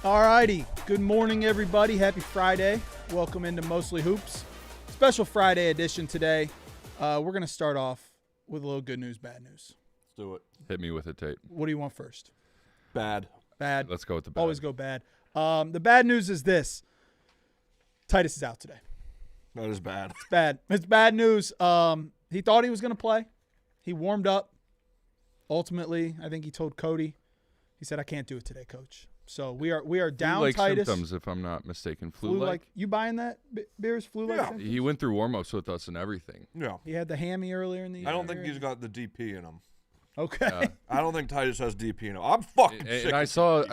All righty. Good morning, everybody. Happy Friday. Welcome into Mostly Hoops. Special Friday edition today. We're going to start off with a little good news, bad news. Let's do it. Hit me with it, Tate. What do you want first? Bad. Bad. Let's go with the bad. Always go bad. The bad news is this. Titus is out today. That is bad. It's bad. It's bad news. He thought he was going to play. He warmed up. Ultimately, I think he told Cody. He said, "I can't do it today, Coach." So we are down. Flu-like Titus. symptoms, if I'm not mistaken. Flu-like. You buying that? Beers flu-like. Yeah. symptoms? He went through warm-ups with us and everything. Yeah. He had the hammy earlier in the year. I don't think he's got the DP in him. Okay. I don't think Titus has DP in him. I'm fucking sick. And I saw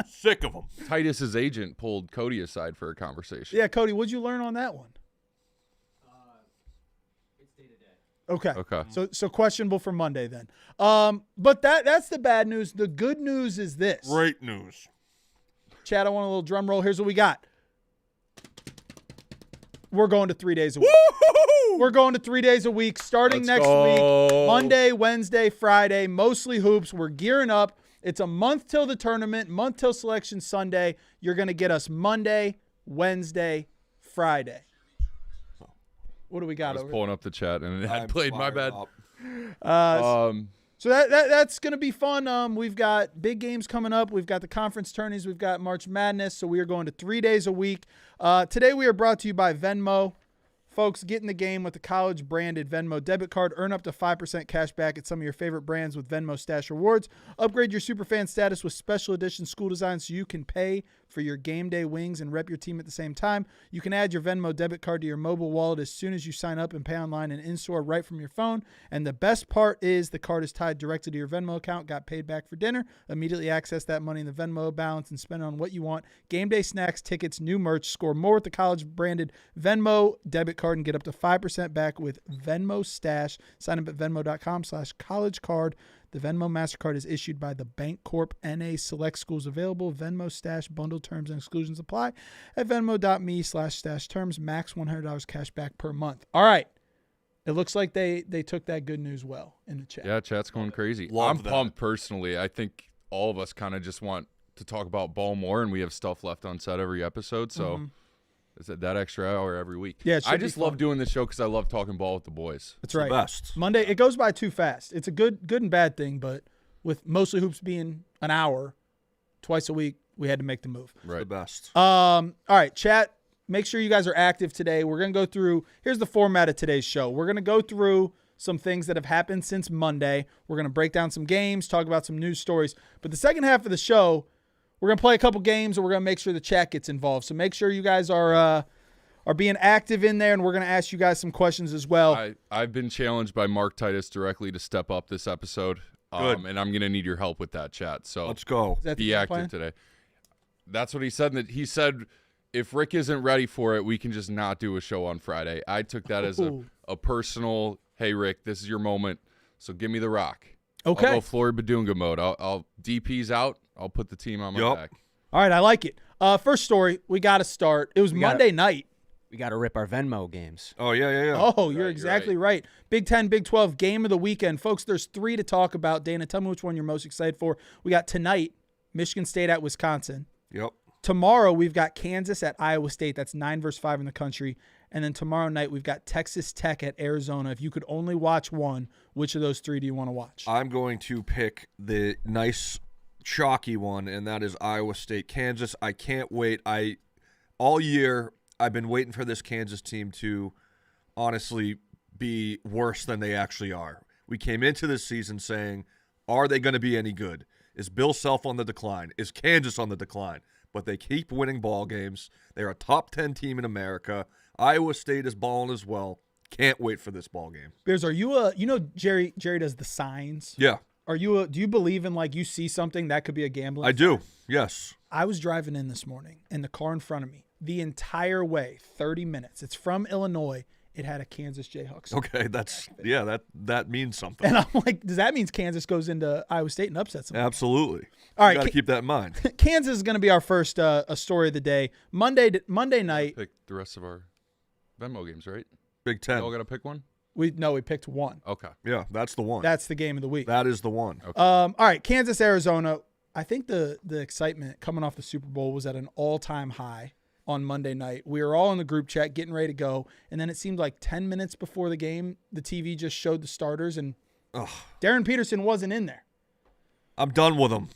Sick of him. Titus's agent pulled Cody aside for a conversation. Yeah, Cody, what'd you learn on that one? It's day to day. Okay. Okay. So questionable for Monday then. But that's the bad news. The good news is this. Great news. Chad, I want a little drum roll. Here's what we got. We're going to 3 days a week. Woo-hoo-hoo-hoo! We're going to 3 days a week starting Let's next go. week. Monday, Wednesday, Friday, mostly hoops. We're gearing up. It's a month till the tournament, month till selection Sunday. You're going to get us Monday, Wednesday, Friday. What do we got I was over pulling up the chat and it had I'm played. My fired bad. up. So that's going to be fun. We've got big games coming up. We've got the conference tourneys. We've got March Madness. So we are going to 3 days a week. Today we are brought to you by Venmo. Folks, get in the game with the college-branded Venmo Debit Card. Earn up to 5% cash back at some of your favorite brands with Venmo Stash rewards. Upgrade your superfan status with special edition school designs so you can pay for your game day wings and rep your team at the same time. You can add your Venmo Debit Card to your mobile wallet as soon as you sign up and pay online and in-store right from your phone. And the best part is the card is tied directly to your Venmo account. Got paid back for dinner. Immediately access that money in the Venmo balance and spend it on what you want. Game day snacks, tickets, new merch. Score more with the college-branded Venmo Debit Card and get up to 5% back with Venmo Stash. Sign up at venmo.com/collegecard. The Venmo Mastercard is issued by the Bancorp NA. Select schools available. Venmo Stash bundle terms and exclusions apply at venmo.me/stash terms. Max $100 cash back per month. All right. It looks like they took that good news well in the chat. Yeah, chat's going crazy. Love I'm that. pumped personally. I think all of us kind of just want to talk about ball more, and we have stuff left unsaid every episode. So it's that extra hour every week. Yeah, it should I be just fun. love doing this show because I love talking ball with the boys. That's right. The best. Monday, it goes by too fast. It's a good and bad thing, but with mostly hoops being an hour twice a week, we had to make the move. Right. The best. All right, chat. Make sure you guys are active today. We're going to go through, here's the format of today's show. We're going to go through some things that have happened since Monday. We're going to break down some games, talk about some news stories. But the second half of the show, we're going to play a couple games and we're going to make sure the chat gets involved. So make sure you guys are being active in there, and we're going to ask you guys some questions as well. I've been challenged by Mark Titus directly to step up this episode. Good. And I'm going to need your help with that, chat. So Let's go. Is that the be game active plan? today. That's what he said. That he said if Rick isn't ready for it, we can just not do a show on Friday. I took that as a personal, hey, Rick, this is your moment, so give me the rock. Okay. I'll go Flory Badunga mode. I'll DP's out. I'll put the team on my back. All right, I like it. First story, we got to start. It was Monday night. We got to rip our Venmo games. Oh, yeah. Oh, you're exactly right. Big 10, Big 12, game of the weekend. Folks, there's 3 to talk about. Dana, tell me which one you're most excited for. We got tonight, Michigan State at Wisconsin. Yep. Tomorrow, we've got Kansas at Iowa State. That's 9 versus 5 in the country. And then tomorrow night, we've got Texas Tech at Arizona. If you could only watch one, which of those 3 do you want to watch? I'm going to pick the nice, chalky one, and that is Iowa State, Kansas. I can't wait. All year, I've been waiting for this Kansas team to honestly be worse than they actually are. We came into this season saying, are they going to be any good? Is Bill Self on the decline? Is Kansas on the decline? But they keep winning ball games. They're a top 10 team in America. Iowa State is balling as well. Can't wait for this ball game. Bears, are you Jerry does the signs? Yeah, Do you believe in, like, you see something that could be a gambling? I do. Yes. I was driving in this morning, and the car in front of me, the entire way, 30 minutes. It's from Illinois. It had a Kansas Jayhawks. Okay, that means something. And I'm like, does that mean Kansas goes into Iowa State and upsets them? Absolutely. All right, got to keep that in mind. Kansas is going to be our first story of the day. Monday night. Pick the rest of our Venmo games, right? Big You Ten. all got to pick one? We picked one. Okay. Yeah, that's the one. That's the game of the week. That is the one. Okay. All right, Kansas, Arizona. I think the excitement coming off the Super Bowl was at an all-time high on Monday night. We were all in the group chat getting ready to go, and then it seemed like 10 minutes before the game, the TV just showed the starters, and Darren Peterson wasn't in there. I'm done with him.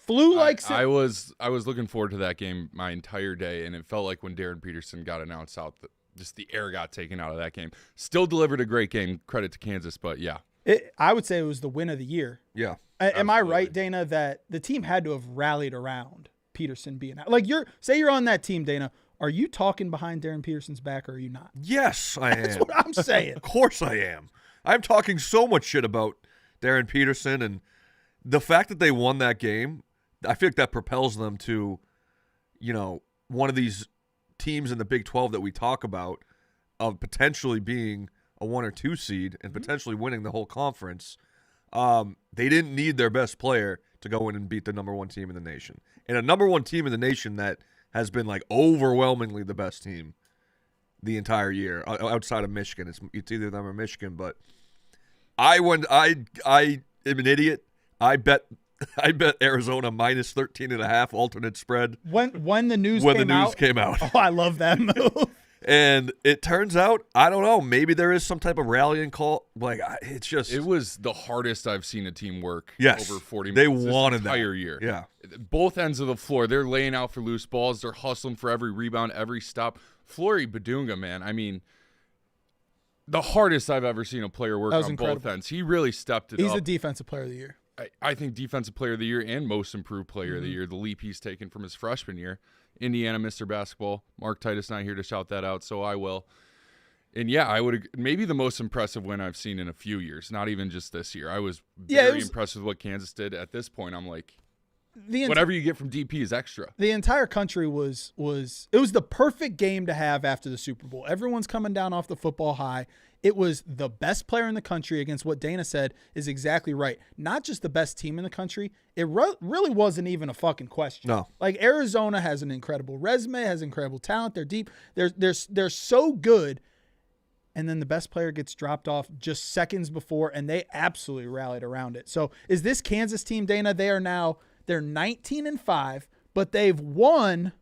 Flew like I was looking forward to that game my entire day, and it felt like when Darren Peterson got announced out, just the air got taken out of that game. Still delivered a great game. Credit to Kansas, but yeah. I would say it was the win of the year. Yeah. Am I right, Dana, that the team had to have rallied around Peterson being out? Like, say you're on that team, Dana. Are you talking behind Darren Peterson's back, or are you not? Yes, I am. That's what I'm saying. Of course I am. I'm talking so much shit about Darren Peterson, and the fact that they won that game, I feel like that propels them to, one of these teams in the Big 12 that we talk about of potentially being a 1 or 2 seed and potentially winning the whole conference. They didn't need their best player to go in and beat the number 1 team in the nation. And a number 1 team in the nation that has been like overwhelmingly the best team the entire year outside of Michigan. It's either them or Michigan, but I am an idiot. I bet Arizona minus 13.5 alternate spread when the news came out. Oh, I love that move. And it turns out, I don't know, maybe there is some type of rallying call. Like, it's just... It was the hardest I've seen a team work over 40 they minutes wanted this entire year. Yeah. Both ends of the floor, they're laying out for loose balls. They're hustling for every rebound, every stop. Flory Badunga, man, I mean, the hardest I've ever seen a player work on both ends. He really stepped it up. He's a defensive player of the year. I think defensive player of the year and most improved player of the year, the leap he's taken from his freshman year. Indiana, Mr. Basketball. Mark Titus not here to shout that out, so I will. And yeah, I would maybe the most impressive win I've seen in a few years, not even just this year. I was very impressed with what Kansas did. At this point, I'm like, whatever you get from DP is extra. The entire country was the perfect game to have after the Super Bowl. Everyone's coming down off the football high. It was the best player in the country against what Dana said is exactly right. Not just the best team in the country. It really wasn't even a fucking question. No. Like, Arizona has an incredible resume, has incredible talent. They're deep. They're so good. And then the best player gets dropped off just seconds before, and they absolutely rallied around it. So is this Kansas team, Dana? They're 19-5, but they've won.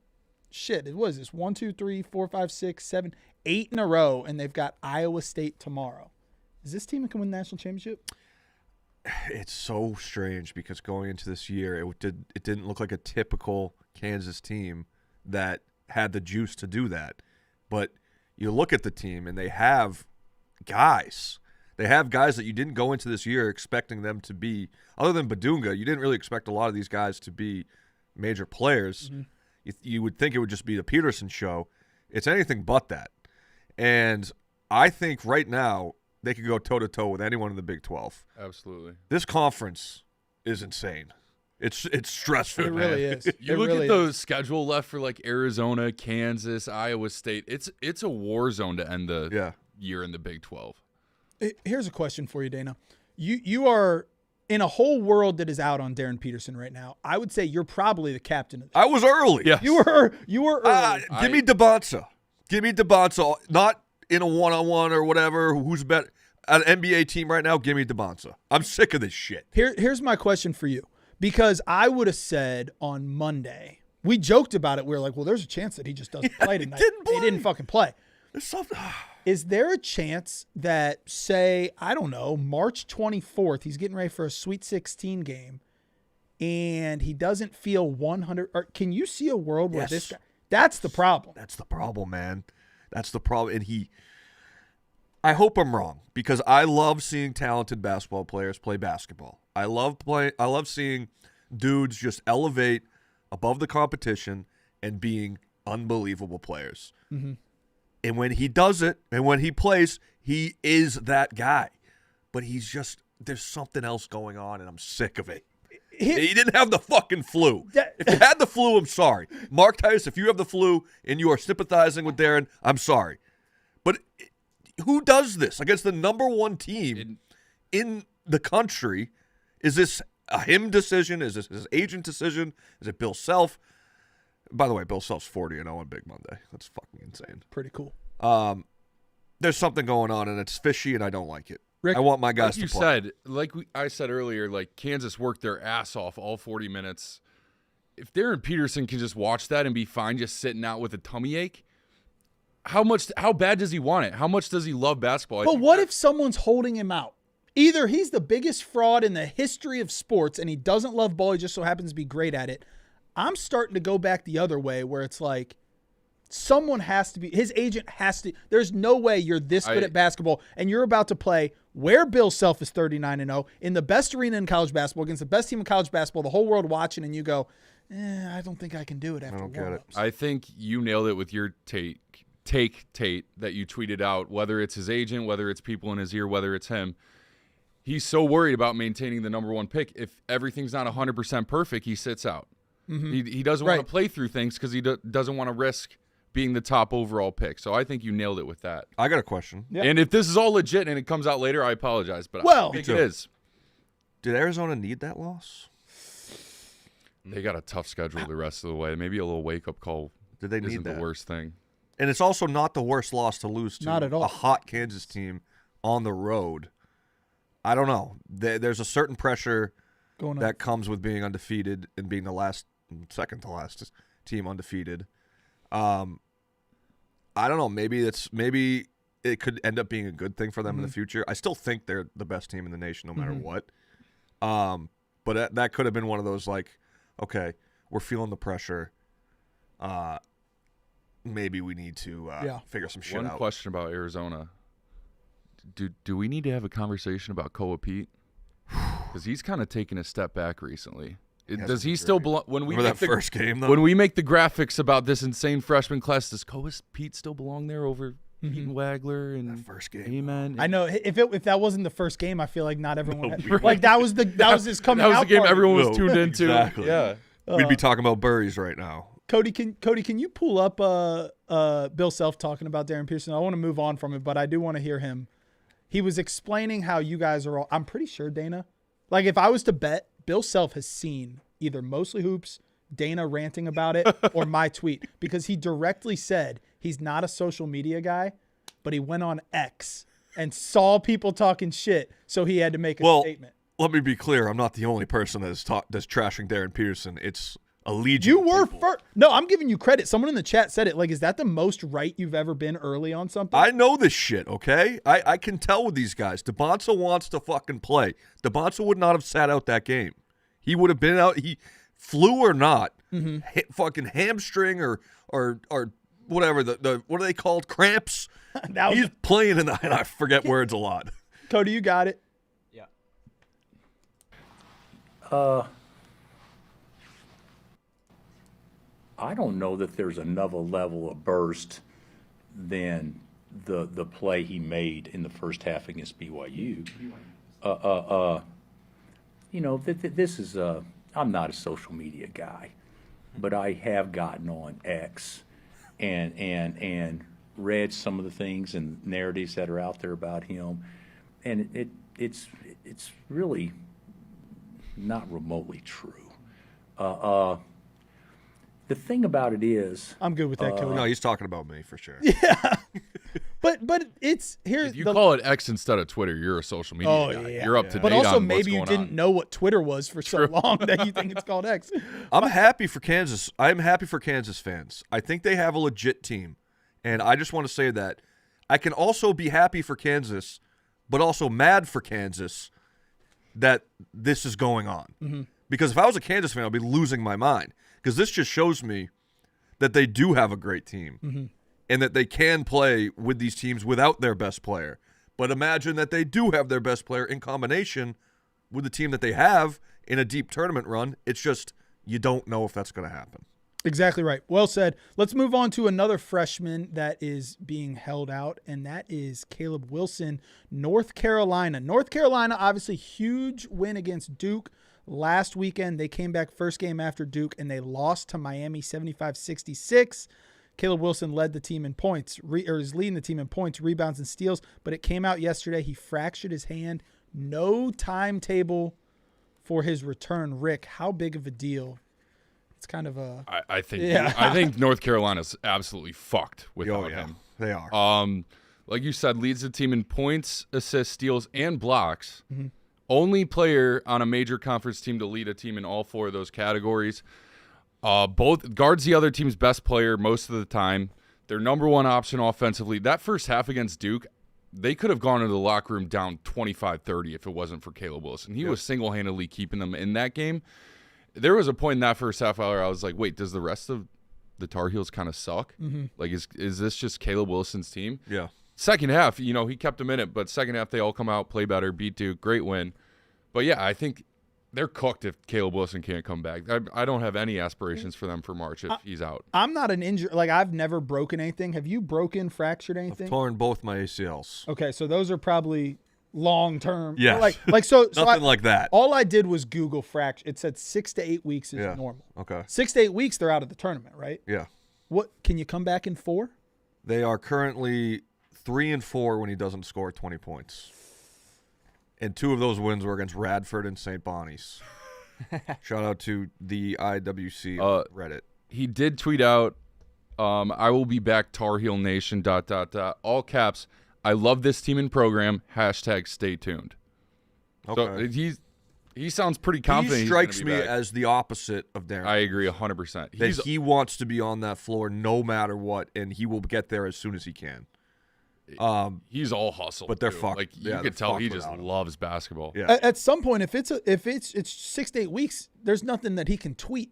Shit, what is this? 1, 2, 3, 4, 5, 6, 7, 8 in a row, and they've got Iowa State tomorrow. Is this team that can win the national championship? It's so strange because going into this year, it didn't look like a typical Kansas team that had the juice to do that. But you look at the team, and they have guys. They have guys that you didn't go into this year expecting them to be, other than Badunga, you didn't really expect a lot of these guys to be major players. Mm-hmm. You would think it would just be the Peterson show. It's anything but that. And I think right now they could go toe-to-toe with anyone in the Big 12. Absolutely. This conference is insane. It's stressful. It really is. You look at the schedule left for like Arizona, Kansas, Iowa State. It's a war zone to end the year in the Big 12. Here's a question for you, Dana. You are in a whole world that is out on Darren Peterson right now. I would say you're probably the captain of this. I was early. Yes. You were early. Give me DeBonsa. Give me DeBonsa. Not in a one-on-one or whatever. Who's better? An NBA team right now, give me DeBonsa. I'm sick of this shit. Here's my question for you. Because I would have said on Monday, we joked about it. We were like, well, there's a chance that he just doesn't play tonight. He didn't fucking play. There's something. Is there a chance that, say, I don't know, March 24th, he's getting ready for a Sweet 16 game, and he doesn't feel 100? Or can you see a world where this guy? That's the problem. That's the problem, man. That's the problem. And I hope I'm wrong because I love seeing talented basketball players play basketball. I love seeing dudes just elevate above the competition and being unbelievable players. Mm-hmm. And when he does it and when he plays, he is that guy. But there's something else going on, and I'm sick of it. He didn't have the fucking flu. If you had the flu, I'm sorry. Mark Titus, if you have the flu and you are sympathizing with Darren, I'm sorry. But who does this against the number 1 team in the country? Is this a him decision? Is this his agent decision? Is it Bill Self? By the way, Bill Self's 40-0 on Big Monday. That's fucking insane. Pretty cool. There's something going on, and it's fishy, and I don't like it. Rick, I want my guys Like you to play. said, I said earlier, like Kansas worked their ass off all 40 minutes. If Darren Peterson can just watch that and be fine just sitting out with a tummy ache, how bad does he want it? How much does he love basketball? but what if someone's holding him out? Either he's the biggest fraud in the history of sports and he doesn't love ball, he just so happens to be great at it. I'm starting to go back the other way where it's like someone has to be, his agent has to, there's no way you're this good at basketball and you're about to play where Bill Self is 39-0 in the best arena in college basketball against the best team in college basketball, the whole world watching, and you go, I don't think I can do it after warm-ups. I think you nailed it with your Tate that you tweeted out, whether it's his agent, whether it's people in his ear, whether it's him. He's so worried about maintaining the number one pick. If everything's not 100% perfect, he sits out. Mm-hmm. He doesn't want to play through things because he doesn't want to risk being the top overall pick. So I think you nailed it with that. I got a question. Yeah. And if this is all legit and it comes out later, I apologize. But Well, I think it is. Did Arizona need that loss? They got a tough schedule the rest of the way. Maybe a little wake-up call Did they need isn't that? the worst thing. And it's also not the worst loss to lose to Not at all. a hot Kansas team on the road. I don't know. There's a certain pressure Going on. that comes with being undefeated and being the second to last team undefeated. I don't know. Maybe it could end up being a good thing for them in the future. I still think they're the best team in the nation, no matter what. But that could have been one of those like, okay, we're feeling the pressure. Maybe we need to figure some shit out. One question about Arizona. Do we need to have a conversation about Koa Pete? Because he's kind of taken a step back recently. Does he still belong? When we Remember make that first game, though? When we make the graphics about this insane freshman class, does Koa Pete still belong there over Pete and Wagler and That first game. Amen? I know if that wasn't the first game, I feel like not everyone like that was his coming That was out the game party. everyone was No, tuned into. exactly. Yeah. We'd be talking about Burries right now. Cody, can you pull up Bill Self talking about Darren Peterson? I want to move on from it, but I do want to hear him. He was explaining how you guys are all. I'm pretty sure Dana. Like if I was to bet, Bill Self has seen either Mostly Hoops, Dana ranting about it, or my tweet because he directly said he's not a social media guy, but he went on X and saw people talking shit, so he had to make a statement. Let me be clear. I'm not the only person that's trashing Darren Peterson. It's a legion. You of were people. first. No, I'm giving you credit. Someone in the chat said it. Like, is that the most right you've ever been early on something? I know this shit, okay? I can tell with these guys. DeBonsa wants to fucking play. DeBonsa would not have sat out that game. He would have been out. He flew or not, fucking hamstring or whatever. The what are they called? Cramps. He's playing in the. And I forget words a lot. Cody, you got it. Yeah. I don't know that there's another level of burst than the play he made in the first half against BYU. You know, this is I'm not a social media guy, but I have gotten on X and read some of the things and narratives that are out there about him, and it's really not remotely true. The thing about it is, I'm good with that, Cody. No, he's talking about me for sure. But it's here. If you call it X instead of Twitter, you're a social media guy. yeah. You're up to date But also, on what's maybe you going didn't on. know what Twitter was for so long that you think it's called X. I'm happy for Kansas. I'm happy for Kansas fans. I think they have a legit team. And I just want to say that I can also be happy for Kansas, but also mad for Kansas that this is going on. Because if I was a Kansas fan, I'd be losing my mind. Because this just shows me that they do have a great team and that they can play with these teams without their best player. But imagine that they do have their best player in combination with the team that they have in a deep tournament run. It's just you don't know if that's going to happen. Exactly right. Well said. Let's move on to another freshman that is being held out, and that is Caleb Wilson, North Carolina. North Carolina, obviously huge win against Duke last weekend. They came back first game after Duke, and they lost to Miami 75-66. Caleb Wilson led the team in points, is leading the team in points, rebounds, and steals, but it came out yesterday. He fractured his hand. No timetable for his return. Rick, how big of a deal? It's kind of a I think North Carolina's absolutely fucked without him. They are. like you said, leads the team in points, assists, steals, and blocks. Mm-hmm. Only player on a major conference team to lead a team in all 4 of those categories. Both guards the other team's best player most of the time. Their number 1 option offensively. That first half against Duke, they could have gone into the locker room down 25-30 if it wasn't for Caleb Wilson. He was single-handedly keeping them in that game. There was a point in that first half hour I was like, wait, does the rest of the Tar Heels kind of suck? Mm-hmm. Like, is this just Caleb Wilson's team? Yeah. Second half, he kept them in it, but second half they all come out, play better, beat Duke, great win. But yeah, I think they're cooked if Caleb Wilson can't come back. I don't have any aspirations for them for March if he's out. I'm not an injury. Like, I've never broken anything. Have you broken, fractured anything? I've torn both my ACLs. Okay, so those are probably long term. Yes. So Nothing like that. All I did was Google fracture. It said 6 to 8 weeks is normal. Okay. 6 to 8 weeks, they're out of the tournament, right? Yeah. What can you come back in 4? They are currently 3-4 when he doesn't score 20 points. And 2 of those wins were against Radford and St. Bonnie's. Shout out to the IWC on Reddit. He did tweet out, I will be back, Tar Heel Nation, ... all caps. I love this team and program, #stay tuned. Okay. So he sounds pretty confident. He strikes me back. as the opposite of Darren. I agree 100%. That he wants to be on that floor no matter what, and he will get there as soon as he can. He's all hustle, but they're too. fucked. Like you Yeah, could tell they're he fucked just without him. loves basketball. Yeah. At some point, if it's 6 to 8 weeks, there's nothing that he can tweet.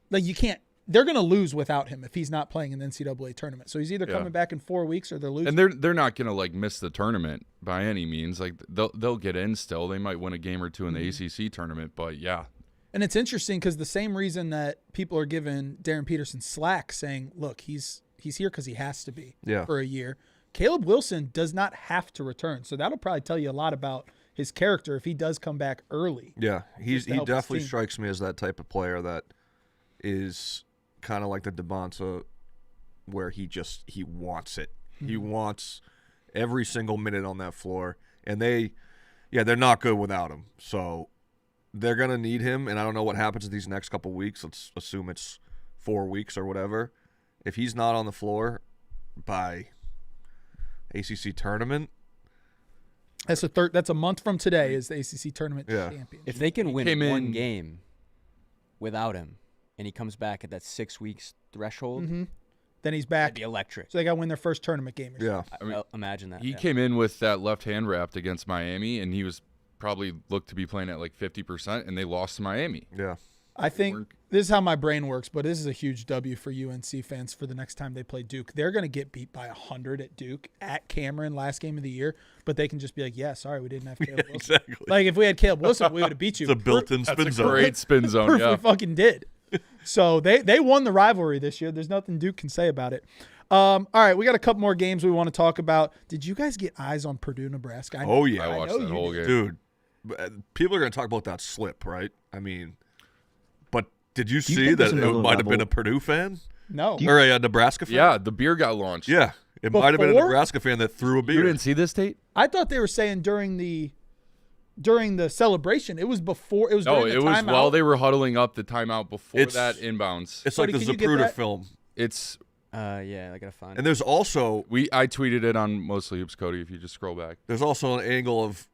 Like, you can't. They're going to lose without him if he's not playing in the NCAA tournament. So he's either coming back in 4 weeks or they're losing. And they're not going to like miss the tournament by any means. Like they'll get in still. They might win a game or 2 in the ACC tournament, but yeah. And it's interesting because the same reason that people are giving Darren Peterson slack, saying, "Look, he's here because he has to be for a year." Caleb Wilson does not have to return, so that'll probably tell you a lot about his character if he does come back early. Yeah, he to help his definitely team. strikes me as that type of player that is kind of like the DeBonta, where he wants it. He wants every single minute on that floor, and they're not good without him. So they're gonna need him, and I don't know what happens in these next couple weeks. Let's assume it's 4 weeks or whatever. If he's not on the floor by ACC tournament, That's a month from today is the ACC tournament champion. If they can win came one in- game without him, and he comes back at that 6 weeks threshold, Then he's that'd back. be electric. So they got to win their first tournament game. Or yeah, something. Imagine that. He yeah. came in with that left hand wrapped against Miami, and he was probably looked to be playing at like 50%, and they lost to Miami. yeah. I think this is how my brain works, but this is a huge W for UNC fans for the next time they play Duke. They're going to get beat by 100 at Duke at Cameron last game of the year, but they can just be like, yeah, sorry, we didn't have Caleb Wilson. Exactly. Like, if we had Caleb Wilson, we would have beat you. It's a built-in spin zone. Great spin zone, Proof yeah. we fucking did. So they won the rivalry this year. There's nothing Duke can say about it. All right, we got a couple more games we want to talk about. Did you guys get eyes on Purdue, Nebraska? Oh yeah, I watched know that you whole did. game. dude. People are gonna talk about that slip, right? I mean, but did you you see think that there's it another might have been level? a Purdue fan No. or a Nebraska fan? Yeah, the beer got launched. Yeah, it might have been a Before? Nebraska fan that threw a beer. You didn't see this, Tate? I thought they were saying during the celebration. It was before. It was No, during the it was timeout. while they were huddling up the timeout before It's- that inbounds. It's like the Cody, can you get Zapruder that? film, It's Yeah, I gotta find and it. there's also I tweeted it on Mostly Hoops, Cody. If you just scroll back, an angle of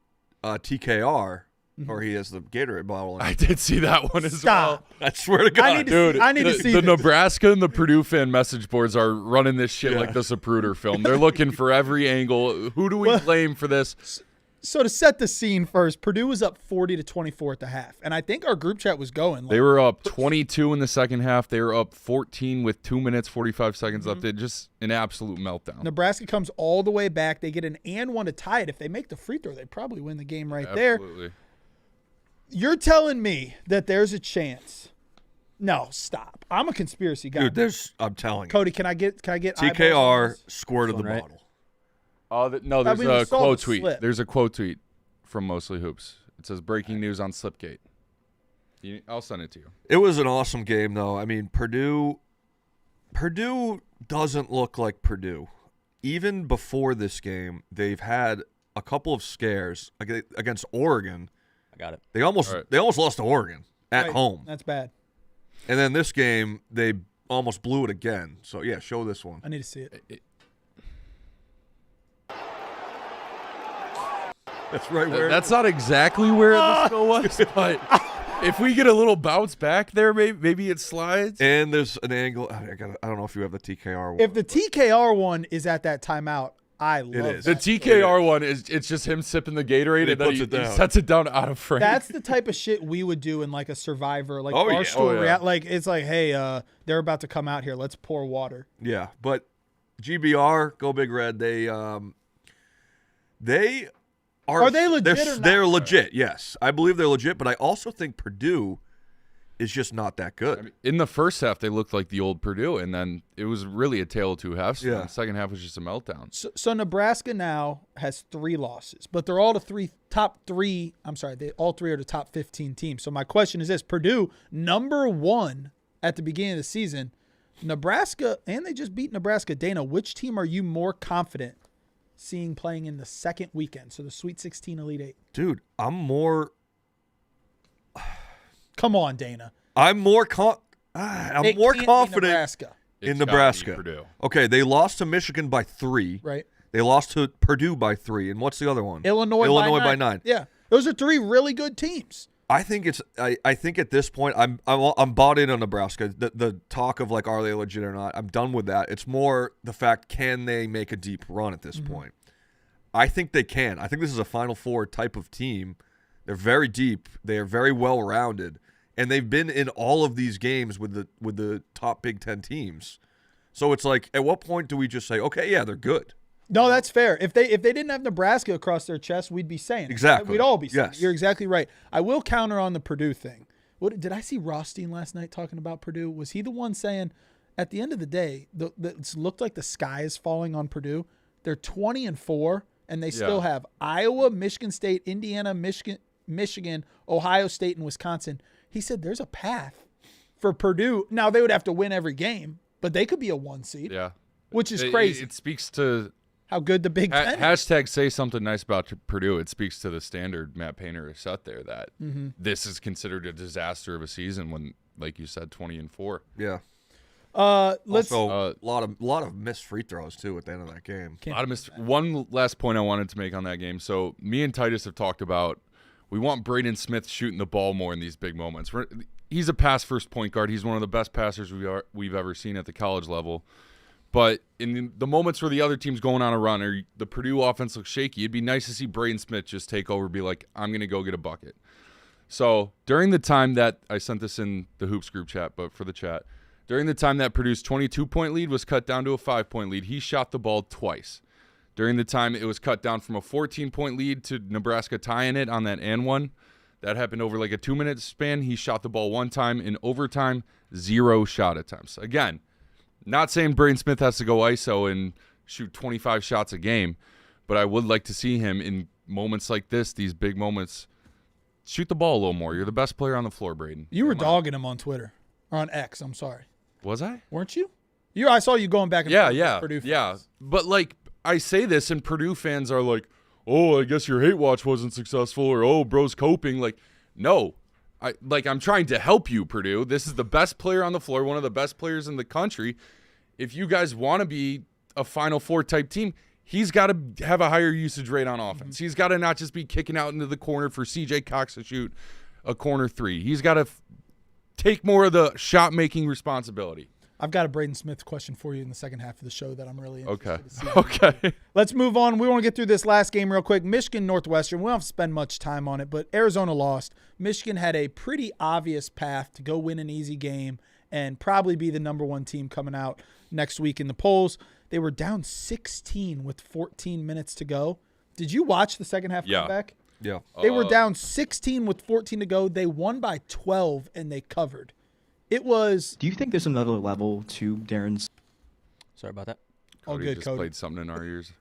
TKR, Mm-hmm. where he has the Gatorade bottle. In I it. did see that one as well. Stop. I swear to God, I need to Dude, see, I need to see the this. Nebraska and the Purdue fan message boards are running this shit like the Zapruder film. They're looking for every angle. Who do we blame for this? So to set the scene first, Purdue was up 40-24 at the half, and I think our group chat was going. Like, They were up 22 in the second half. They were up 14 with 2 minutes, 45 seconds Mm-hmm. left. It just an absolute meltdown. Nebraska comes all the way back. They get an and one to tie it. If they make the free throw, they probably win the game right there. Absolutely. You're telling me that there's a chance? No, stop. I'm a conspiracy guy. dude. I'm telling you, Cody, can I get eyeballs on TKR this? squirted the One, right? bottle. No, there's mean, we a saw quote the tweet. slip. There's a quote tweet from Mostly Hoops. It says breaking news on Slipgate. I'll send it to you. It was an awesome game, though. I mean, Purdue doesn't look like Purdue. Even before this game, they've had a couple of scares against Oregon. I got it. They almost lost to Oregon at Right. home, That's bad. and then this game they almost blew it again. So yeah, show this one. I need to see it. That's right where That's not exactly where the spill was, but if we get a little bounce back there, maybe it slides. And there's an angle. I don't know if you have the TKR one. If the TKR one is at that timeout, I love is. The that. TKR one it's just him sipping the Gatorade and then puts he it down. sets it down out of frame. That's the type of shit we would do in like a Survivor, like Oh, yeah. Barstool Oh, yeah. like it's like, hey, they're about to come out here. Let's pour water. Yeah, but GBR, Go Big Red, they are they legit or not? They're legit, yes. I believe they're legit, but I also think Purdue is just not that good. I mean, in the first half, they looked like the old Purdue, and then it was really a tale of two halves. Yeah. The second half was just a meltdown. So Nebraska now has 3 losses, but they're all top three. I'm sorry, all 3 are the top 15 teams. So my question is this: Purdue, number 1 at the beginning of the season, Nebraska, and they just beat Nebraska. Dana, which team are you more confident seeing playing in the second weekend? So the Sweet 16, Elite 8. Dude, I'm more Come on, Dana. I'm more It more can't be confident Nebraska, in It's gotta be Nebraska. Purdue. Okay, they lost to Michigan by 3. right? They lost to Purdue by 3. And what's the other one? Illinois by 9. Yeah, those are 3 really good teams. I think I think at this point I'm bought in on Nebraska. The talk of like, are they legit or not? I'm done with that. It's more the fact, can they make a deep run at this point? I think they can. I think this is a Final Four type of team. They're very deep. They are very well rounded, and they've been in all of these games with the top Big Ten teams. So it's like, at what point do we just say, okay, yeah, they're good? No, that's fair. If they didn't have Nebraska across their chest, we'd be saying it. Exactly. We'd all be saying it. Yes. You're exactly right. I will counter on the Purdue thing. What did I see Rothstein last night talking about Purdue? Was he the one saying, at the end of the day, it looked like the sky is falling on Purdue? They're 20-4, and they still have Iowa, Michigan State, Indiana, Michigan, Ohio State, and Wisconsin. He said there's a path for Purdue. Now, they would have to win every game, but they could be a 1 seed, Yeah. which is crazy. It speaks to How good the Big Ten is. hashtag say something nice about Purdue. It speaks to the standard Matt Painter has set there that this is considered a disaster of a season when, like you said, 20-4. Yeah. Let's Also, a lot of missed free throws too at the end of that game. One last point I wanted to make on that game. So me and Titus have talked about, we want Braden Smith shooting the ball more in these big moments. He's a pass-first point guard. He's one of the best passers we've ever seen at the college level. But in the moments where the other team's going on a run or the Purdue offense looks shaky, it'd be nice to see Braden Smith just take over and be like, I'm going to go get a bucket. So during the time that I sent this in the Hoops group chat, but for the chat, during the time that Purdue's 22-point lead was cut down to a 5-point lead, he shot the ball twice. During the time it was cut down from a 14-point lead to Nebraska tying it on that and one, that happened over like a 2-minute span. He shot the ball 1 time. In overtime, 0 shot attempts. Again, not saying Braden Smith has to go ISO and shoot 25 shots a game, but I would like to see him in moments like this, these big moments, shoot the ball a little more. You're the best player on the floor, Braden. You were dogging him on Twitter. Or on X, I'm sorry. Was I? Weren't you? I saw you going back and forth with Purdue fans. Yeah. But like I say this and Purdue fans are like, oh, I guess your hate watch wasn't successful, or oh, bro's coping. Like, no. I'm trying to help you, Purdue. This is the best player on the floor, one of the best players in the country. If you guys want to be a Final Four type team, he's got to have a higher usage rate on offense. He's got to not just be kicking out into the corner for CJ Cox to shoot a corner 3. He's got to take more of the shot-making responsibility. I've got a Braden Smith question for you in the second half of the show that I'm really interested to see. Okay. Let's move on. We want to get through this last game real quick. Michigan, Northwestern. We don't have to spend much time on it, but Arizona lost. Michigan had a pretty obvious path to go win an easy game and probably be the number 1 team coming out next week in the polls. They were down 16 with 14 minutes to go. Did you watch the second half comeback? Yeah. They were down 16 with 14 to go. They won by 12, and they covered. It was... Do you think there's another level to Darren's? Sorry about that. Cody good, just Cody. played something in our ears.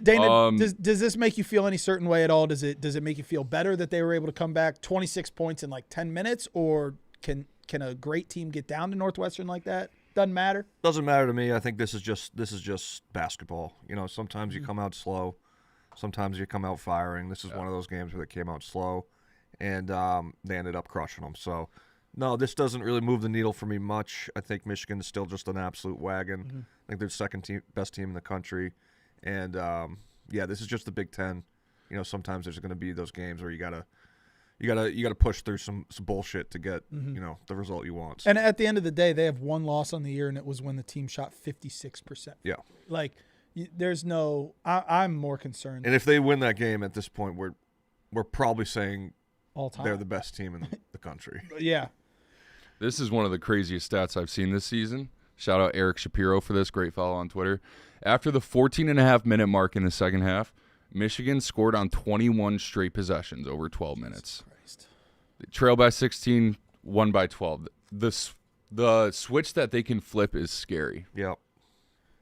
Dana, does this make you feel any certain way at all? Does it make you feel better that they were able to come back 26 points in like 10 minutes? Or can a great team get down to Northwestern like that? Doesn't matter? Doesn't matter to me. I think this is just basketball. You know, sometimes you come out slow. Sometimes you come out firing. This is one of those games where they came out slow, and they ended up crushing them. So, no, this doesn't really move the needle for me much. I think Michigan is still just an absolute wagon. I think they're the best team in the country. And, this is just the Big Ten. sometimes there's going to be those games where you gotta push through some bullshit to get the result you want. And at the end of the day, they have one loss on the year, and it was when the team shot 56%. Yeah, like there's no. I'm more concerned. And if they win that game at this point, we're probably saying all time they're the best team in the country. Yeah. This is one of the craziest stats I've seen this season. Shout out Eric Shapiro for this. Great follow on Twitter. After the 14.5-minute mark in the second half, Michigan scored on 21 straight possessions over 12 minutes. They trail by 16, won by 12. The switch that they can flip is scary. Yep.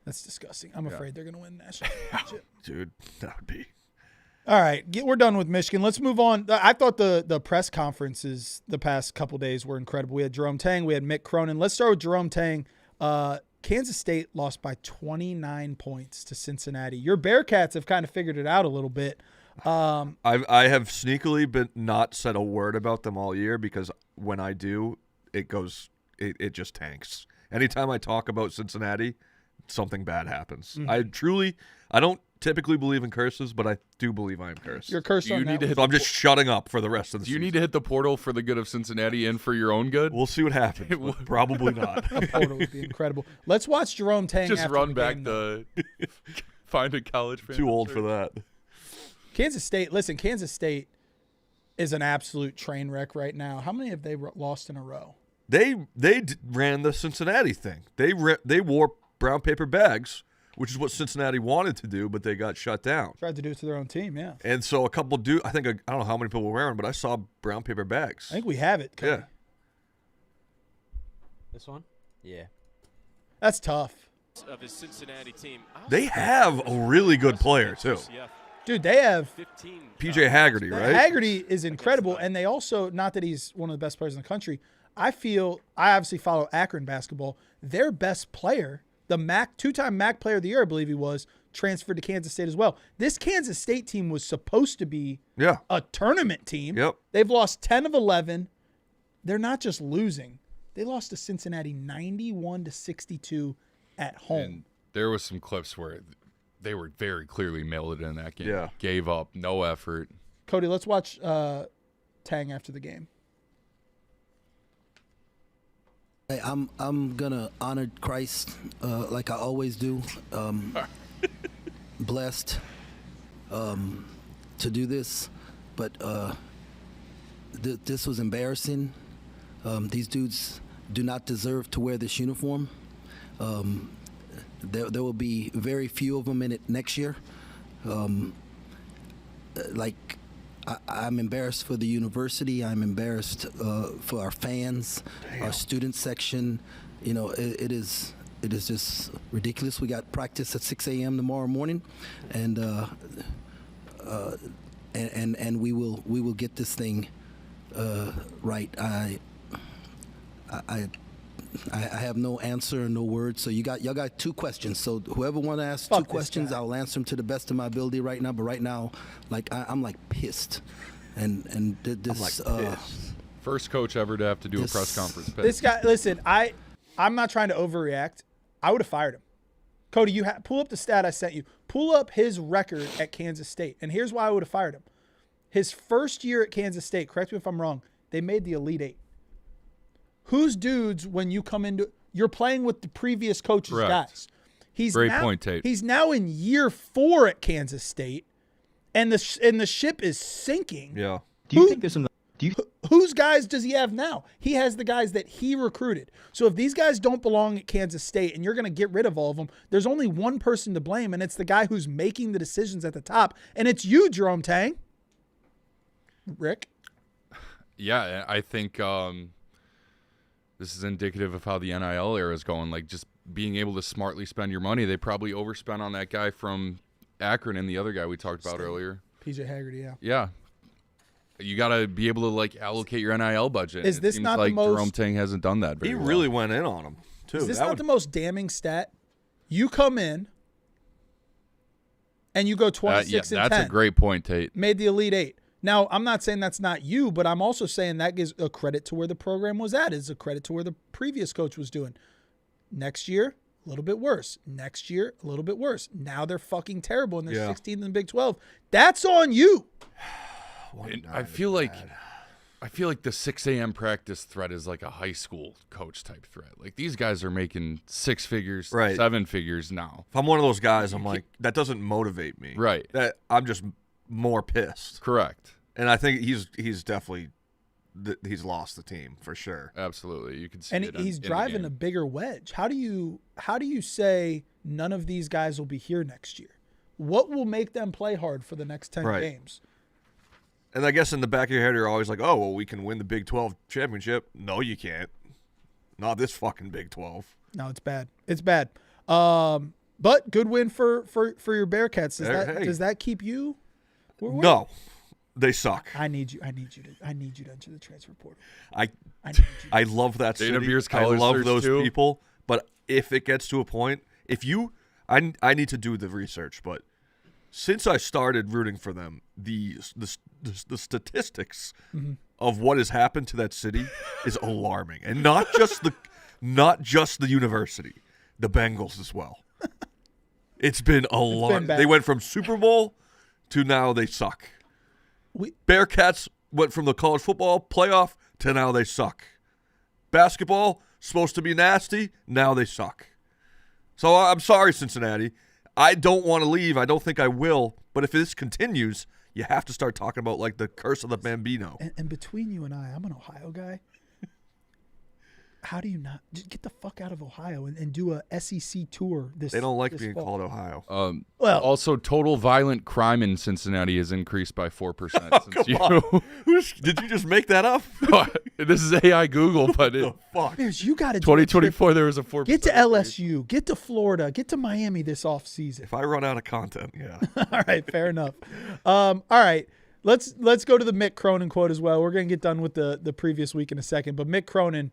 That's disgusting. I'm afraid they're going to win national championship. Dude, that would be. All right, we're done with Michigan. Let's move on. I thought the press conferences the past couple days were incredible. We had Jerome Tang, we had Mick Cronin. Let's start with Jerome Tang. Kansas State lost by 29 points to Cincinnati. Your Bearcats have kind of figured it out a little bit. I have sneakily been not said a word about them all year because when I do, it just tanks. Anytime I talk about Cincinnati, something bad happens. Mm-hmm. I don't typically believe in curses, but I do believe I am cursed. You're cursed on that one. So I'm just shutting up for the rest of the Do you season. need to hit the portal for the good of Cincinnati and for your own good? We'll see what happens. But probably not. A portal would be incredible. Let's watch Jerome Tang. Just after run the back game, the find a college fan. Too old for that. Kansas State. Listen, Kansas State is an absolute train wreck right now. How many have they lost in a row? They ran the Cincinnati thing. They wore brown paper bags, which is what Cincinnati wanted to do, but they got shut down. Tried to do it to their own team, yeah. And so a couple I don't know how many people were wearing, but I saw brown paper bags. I think we have it, Cody. Yeah. This one? Yeah. That's tough. Of his Cincinnati team. They have a really good player, too. Dude, they have PJ Haggerty, right? Haggerty is incredible, and they also, not that he's one of the best players in the country, I obviously follow Akron basketball. Their best player, the two-time MAC Player of the Year, I believe he was, transferred to Kansas State as well. This Kansas State team was supposed to be a tournament team. Yep. They've lost 10 of 11. They're not just losing. They lost to Cincinnati 91-62 at home. And there was some clips where they were very clearly mailed it in that game. Yeah. Gave up, no effort. Cody, let's watch Tang after the game. Hey, I'm gonna honor Christ like I always do. Blessed to do this, but this was embarrassing. These dudes do not deserve to wear this uniform. There will be very few of them in it next year. I'm embarrassed for the university. I'm embarrassed for our fans, our student section. You know, it is just ridiculous. We got practice at 6 a.m. tomorrow morning, and we will get this thing right. I have no answer and no words. So y'all got two questions. So whoever want to ask two questions, I'll answer them to the best of my ability right now. But right now, I'm like pissed, and this. I'm like pissed. First coach ever to have to do a press conference. This guy, listen, I'm not trying to overreact. I would have fired him. Cody, pull up the stat I sent you. Pull up his record at Kansas State, and here's why I would have fired him. His first year at Kansas State, correct me if I'm wrong, they made the Elite Eight. Whose dudes, when you come into – you're playing with the previous coach's guys. Great point, Tate. He's now in year 4 at Kansas State, and the ship is sinking. Yeah. Do you think there's some? Whose guys does he have now? He has the guys that he recruited. So if these guys don't belong at Kansas State and you're going to get rid of all of them, there's only one person to blame, and it's the guy who's making the decisions at the top, and it's you, Jerome Tang. Rick? Yeah, I think this is indicative of how the NIL era is going. Like, just being able to smartly spend your money. They probably overspent on that guy from Akron and the other guy we talked about earlier. PJ Haggerty, yeah. Yeah. You got to be able to, like, allocate your NIL budget. Is this seems not like the most... Jerome Tang hasn't done that very He well. really went in on him, too. Is this not the most damning stat? You come in and you go 26 and 10. That's a great point, Tate. Made the Elite Eight. Now, I'm not saying that's not you, but I'm also saying that gives a credit to where the program was at. It's a credit to where the previous coach was doing. Next year, a little bit worse. Next year, a little bit worse. Now they're fucking terrible and they're Yeah. 16th in the Big 12. That's on you. And I feel like the 6 a.m. practice threat is like a high school coach type threat. Like these guys are making 6 figures, Right. 7 figures now. If I'm one of those guys, I'm like, that doesn't motivate me. Right. That I'm just more pissed. Correct. And I think he's definitely he's lost the team for sure. Absolutely. You can see And it he's in the driving game. a bigger wedge. How do you say none of these guys will be here next year? What will make them play hard for the next 10 Right. games? And I guess in the back of your head, you're always like, oh, well, we can win the Big 12 championship. No, you can't. Not this fucking Big 12. No, it's bad. It's bad. But good win for your Bearcats. Hey. Does that keep you? No, they suck. I need you to enter the transfer portal. I I need you. I love that Dana city. Beers I college love search those too. people. But if it gets to a point, I need to do the research. But since I started rooting for them, the statistics of what has happened to that city is alarming, and not just the university, the Bengals as well. It's been alarming. bad. They went from Super Bowl to now they suck. Bearcats went from the college football playoff to now they suck. Basketball, supposed to be nasty, now they suck. So I'm sorry, Cincinnati. I don't want to leave. I don't think I will. But if this continues, you have to start talking about like the curse of the Bambino. And between you and I'm an Ohio guy. How do you not just get the fuck out of Ohio and do a SEC tour? They don't like this being fall? called Ohio. Well, Also, total violent crime in Cincinnati has increased by 4% since you. Did you just make that up? This is AI Google, but The fuck? Bears, you got to 2024 there was a 4%. Get to LSU, get to Florida, get to Miami this offseason. If I run out of content, yeah. All right, fair enough. All right, let's go to the Mick Cronin quote as well. We're gonna get done with the previous week in a second, but Mick Cronin,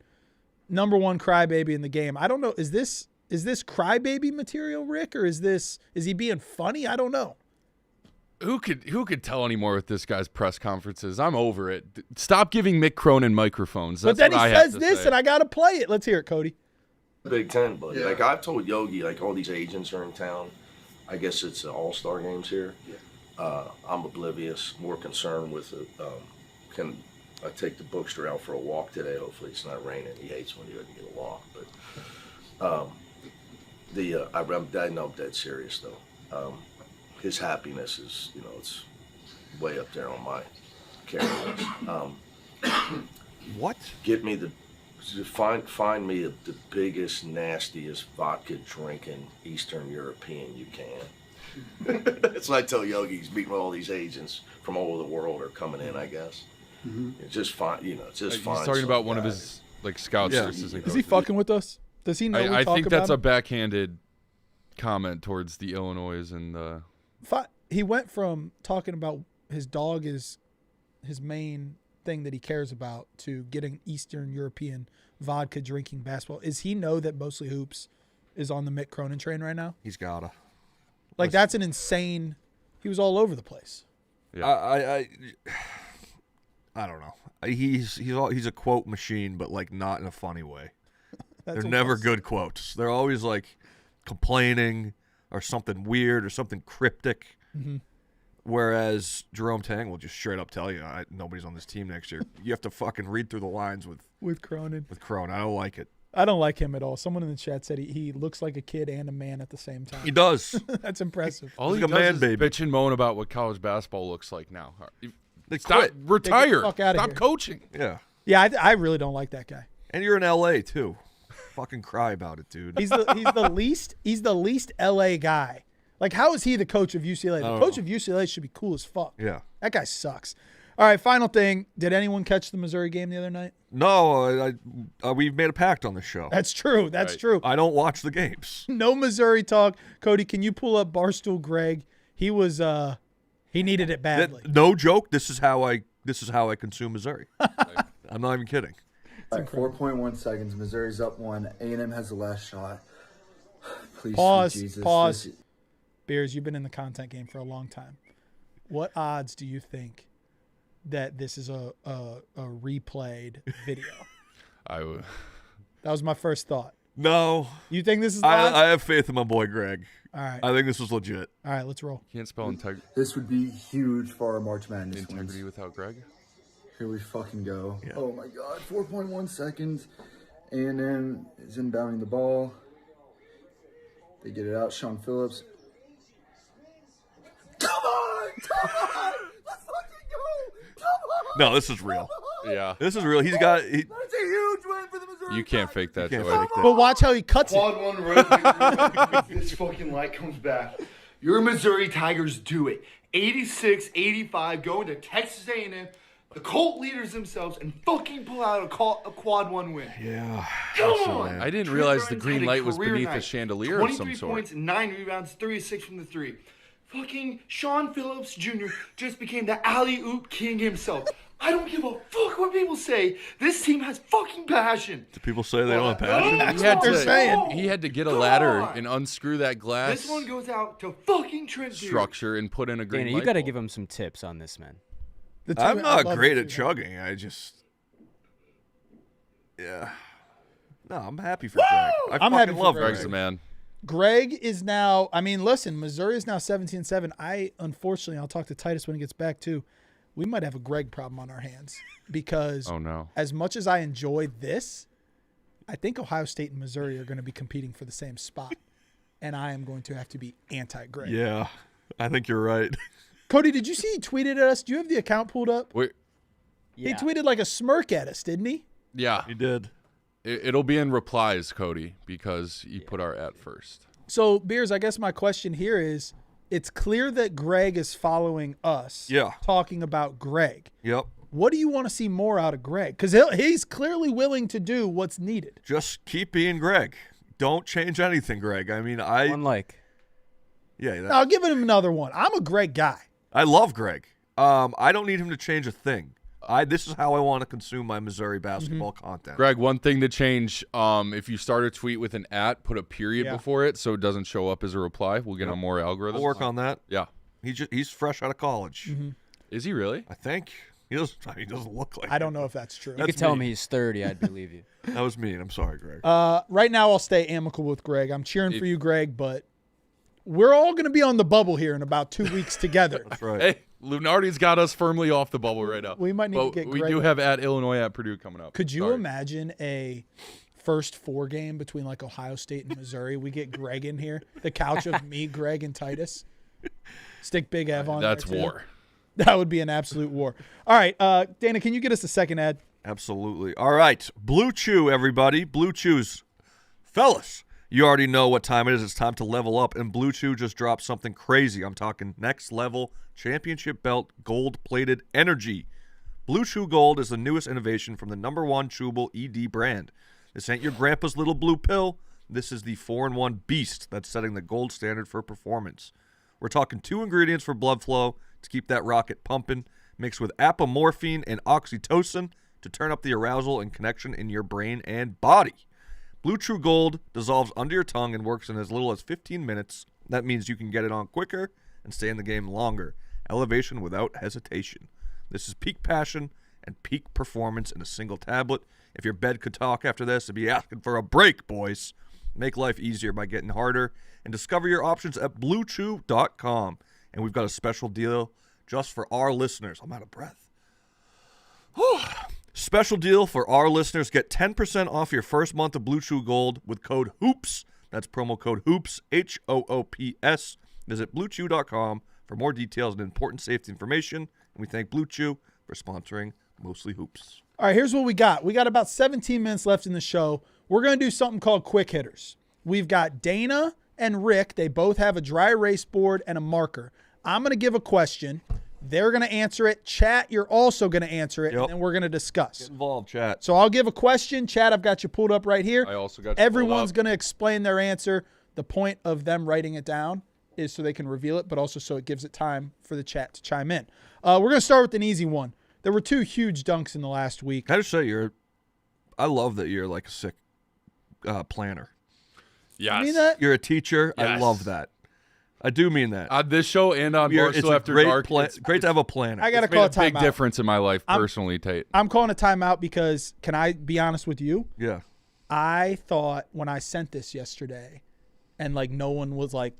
#1 crybaby in the game. I don't know. Is this crybaby material, Rick, or is he being funny? I don't know. Who could tell anymore with this guy's press conferences? I'm over it. Stop giving Mick Cronin microphones. That's but then what he I have says to this, say. and I gotta play it. Let's hear it, Cody. Big Ten, buddy. Yeah. Like I've told Yogi, like all these agents are in town. I guess it's the All-Star games here. Yeah. I'm oblivious, more concerned with can I take the Bookster out for a walk today? Hopefully it's not raining. He hates when he doesn't get a walk. But I know I'm dead serious though. His happiness is, it's way up there on my care list. What? Get me find me the biggest, nastiest vodka drinking Eastern European you can. That's what I tell Yogi. He's meeting with all these agents from all over the world are coming in, I guess. It's just fine, just fine. He's talking about one of his scouts. Yeah. Is he fucking with us? Does he know we I talk think about that's a him? backhanded comment towards the Illinois and the. He went from talking about his dog is his main thing that he cares about to getting Eastern European vodka drinking basketball. Is he know that Mostly Hoops is on the Mick Cronin train right now? He's gotta. Like that's an insane. He was all over the place. Yeah. I don't know. He's a quote machine, but like not in a funny way. They're never good quotes. They're always like complaining or something weird or something cryptic. Mm-hmm. Whereas Jerome Tang will just straight up tell you, nobody's on this team next year. You have to fucking read through the lines With Cronin. with Cronin. I don't like it. I don't like him at all. Someone in the chat said he looks like a kid and a man at the same time. He does. That's impressive. All he like a does man is baby. bitch and moan about what college basketball looks like now. They Stop, quit. retire. Get the fuck outta Stop here. coaching. Yeah. Yeah, I really don't like that guy. And you're in LA too. Fucking cry about it, dude. He's the least LA guy. Like, how is he the coach of UCLA? The coach of UCLA should be cool as fuck. Yeah. That guy sucks. All right, final thing. Did anyone catch the Missouri game the other night? No, we've made a pact on this show. That's true. That's true. I don't watch the games. No Missouri talk. Cody, can you pull up Barstool Greg? He was he needed it badly. No joke. This is how I consume Missouri. I'm not even kidding. All right, 4.1 seconds. Missouri's up 1. A&M has the last shot. Please, Pause. sweet Jesus. Pause. Beers, you've been in the content game for a long time. What odds do you think that this is a replayed video? I would. That was my first thought. No. You think this is live? I have faith in my boy Greg. All right. I think this was legit. All right, let's roll. Can't spell integrity This would be huge for our March Madness wins. without Greg. Here we fucking go. Yeah. Oh my God, 4.1 seconds. A&M is inbounding the ball. They get it out. Sean Phillips. Come on! Let's fucking go! Come on! No, this is real. Yeah. This is real. He's got. That's a huge win for the Missouri You can't Tigers. fake that, can't Joey. fake that. But watch how he cuts it. Quad one right. This fucking light comes back. Your Missouri Tigers do it. 86-85, going to Texas A&M. The Colt leaders themselves and fucking pull out a quad one win. Yeah. Come Listen, on! man. I didn't realize the Trent green Darryn's light had was career beneath a night. chandelier of some 23 sort. points, 9 rebounds, 3 of 6 from the 3. Fucking Sean Phillips Jr. just became the alley-oop king himself. I don't give a fuck what people say. This team has fucking passion. Do people say they don't have passion? That's He had what they're to- saying. He had to get a Come ladder on. and unscrew that glass This one goes out to fucking Trent Darryn. structure and put in a green Dana, light you got to bulb. give him some tips on this, man. The two- I'm I not love great the at two. chugging. I just. Yeah. No, I'm happy for Greg. I I'm fucking happy for love Greg. Greg. Greg's the man. Greg is now, I mean, listen, Missouri is now 17-7. Unfortunately, I'll talk to Titus when he gets back too. We might have a Greg problem on our hands because Oh, no. as much as I enjoy this, I think Ohio State and Missouri are going to be competing for the same spot. And I am going to have to be anti-Greg. Yeah, I think you're right. Cody, did you see he tweeted at us? Do you have the account pulled up? Wait, He tweeted like a smirk at us, didn't he? yeah. He did. It'll be in replies, Cody, because you put our at first. So, Beers, I guess my question here is, it's clear that Greg is following us. Yeah. Talking about Greg. Yep. What do you want to see more out of Greg? Because he's clearly willing to do what's needed. Just keep being Greg. Don't change anything, Greg. I mean, One like. yeah. I'll give him another one. I'm a Greg guy. I love Greg. I don't need him to change a thing. This is how I want to consume my Missouri basketball content. Greg, one thing to change, if you start a tweet with an at, put a period Yeah. before it so it doesn't show up as a reply. We'll get on more algorithms. I'll work on that. Yeah. He's fresh out of college. Is he really? I think. He doesn't look like I don't it. know if that's true. You could tell him he's 30. I'd believe you. That was mean. I'm sorry, Greg. Right now, I'll stay amicable with Greg. I'm cheering for you, Greg, but we're all going to be on the bubble here in about 2 weeks together. That's right. Hey, Lunardi's got us firmly off the bubble right now. We might need to But get we Greg do up. have at Illinois at Purdue coming up. Could you Sorry. imagine a first 4 game between like Ohio State and Missouri? We get Greg in here, the couch of me, Greg, and Titus. Stick Big Ev on That's there, too. war. That would be an absolute war. All right, Dana, can you get us the second ad? Absolutely. All right. Blue Chew, everybody. Blue Chews. Fellas, you already know what time it is. It's time to level up, and Blue Chew just dropped something crazy. I'm talking next level championship belt gold-plated energy. Blue Chew Gold is the newest innovation from the #1 chewable ED brand. This ain't your grandpa's little blue pill. This is the 4-in-1 beast that's setting the gold standard for performance. We're talking 2 ingredients for blood flow to keep that rocket pumping, mixed with apomorphine and oxytocin to turn up the arousal and connection in your brain and body. Blue Chew Gold dissolves under your tongue and works in as little as 15 minutes. That means you can get it on quicker and stay in the game longer. Elevation without hesitation. This is peak passion and peak performance in a single tablet. If your bed could talk after this, it'd be asking for a break, boys. Make life easier by getting harder and discover your options at BlueChew.com. And we've got a special deal just for our listeners. I'm out of breath. Special deal for our listeners. Get 10% off your first month of Blue Chew Gold with code HOOPS. That's promo code HOOPS, HOOPS. Visit BlueChew.com for more details and important safety information. And we thank Blue Chew for sponsoring Mostly Hoops. All right, here's what we got. We got about 17 minutes left in the show. We're going to do something called quick hitters. We've got Dana and Rick. They both have a dry erase board and a marker. I'm going to give a question. They're going to answer it. Chat, you're also going to answer it, Yep. and then we're going to discuss. Get involved, chat. So I'll give a question. Chat, I've got you pulled up right here. I also got you Everyone's pulled going to explain their answer. The point of them writing it down is so they can reveal it, but also so it gives it time for the chat to chime in. We're going to start with an easy one. There were 2 huge dunks in the last week. Can I just say I love that you're like a sick planner. Yes. You mean that? You're a teacher. I Yes. love that. I do mean that. On this show and on It's Barstool a After great, Dark, great to have a planner. I got to it's call made a a big timeout. difference in my life personally, Tate. I'm calling a timeout because, can I be honest with you? Yeah. I thought when I sent this yesterday and, like, no one was, like,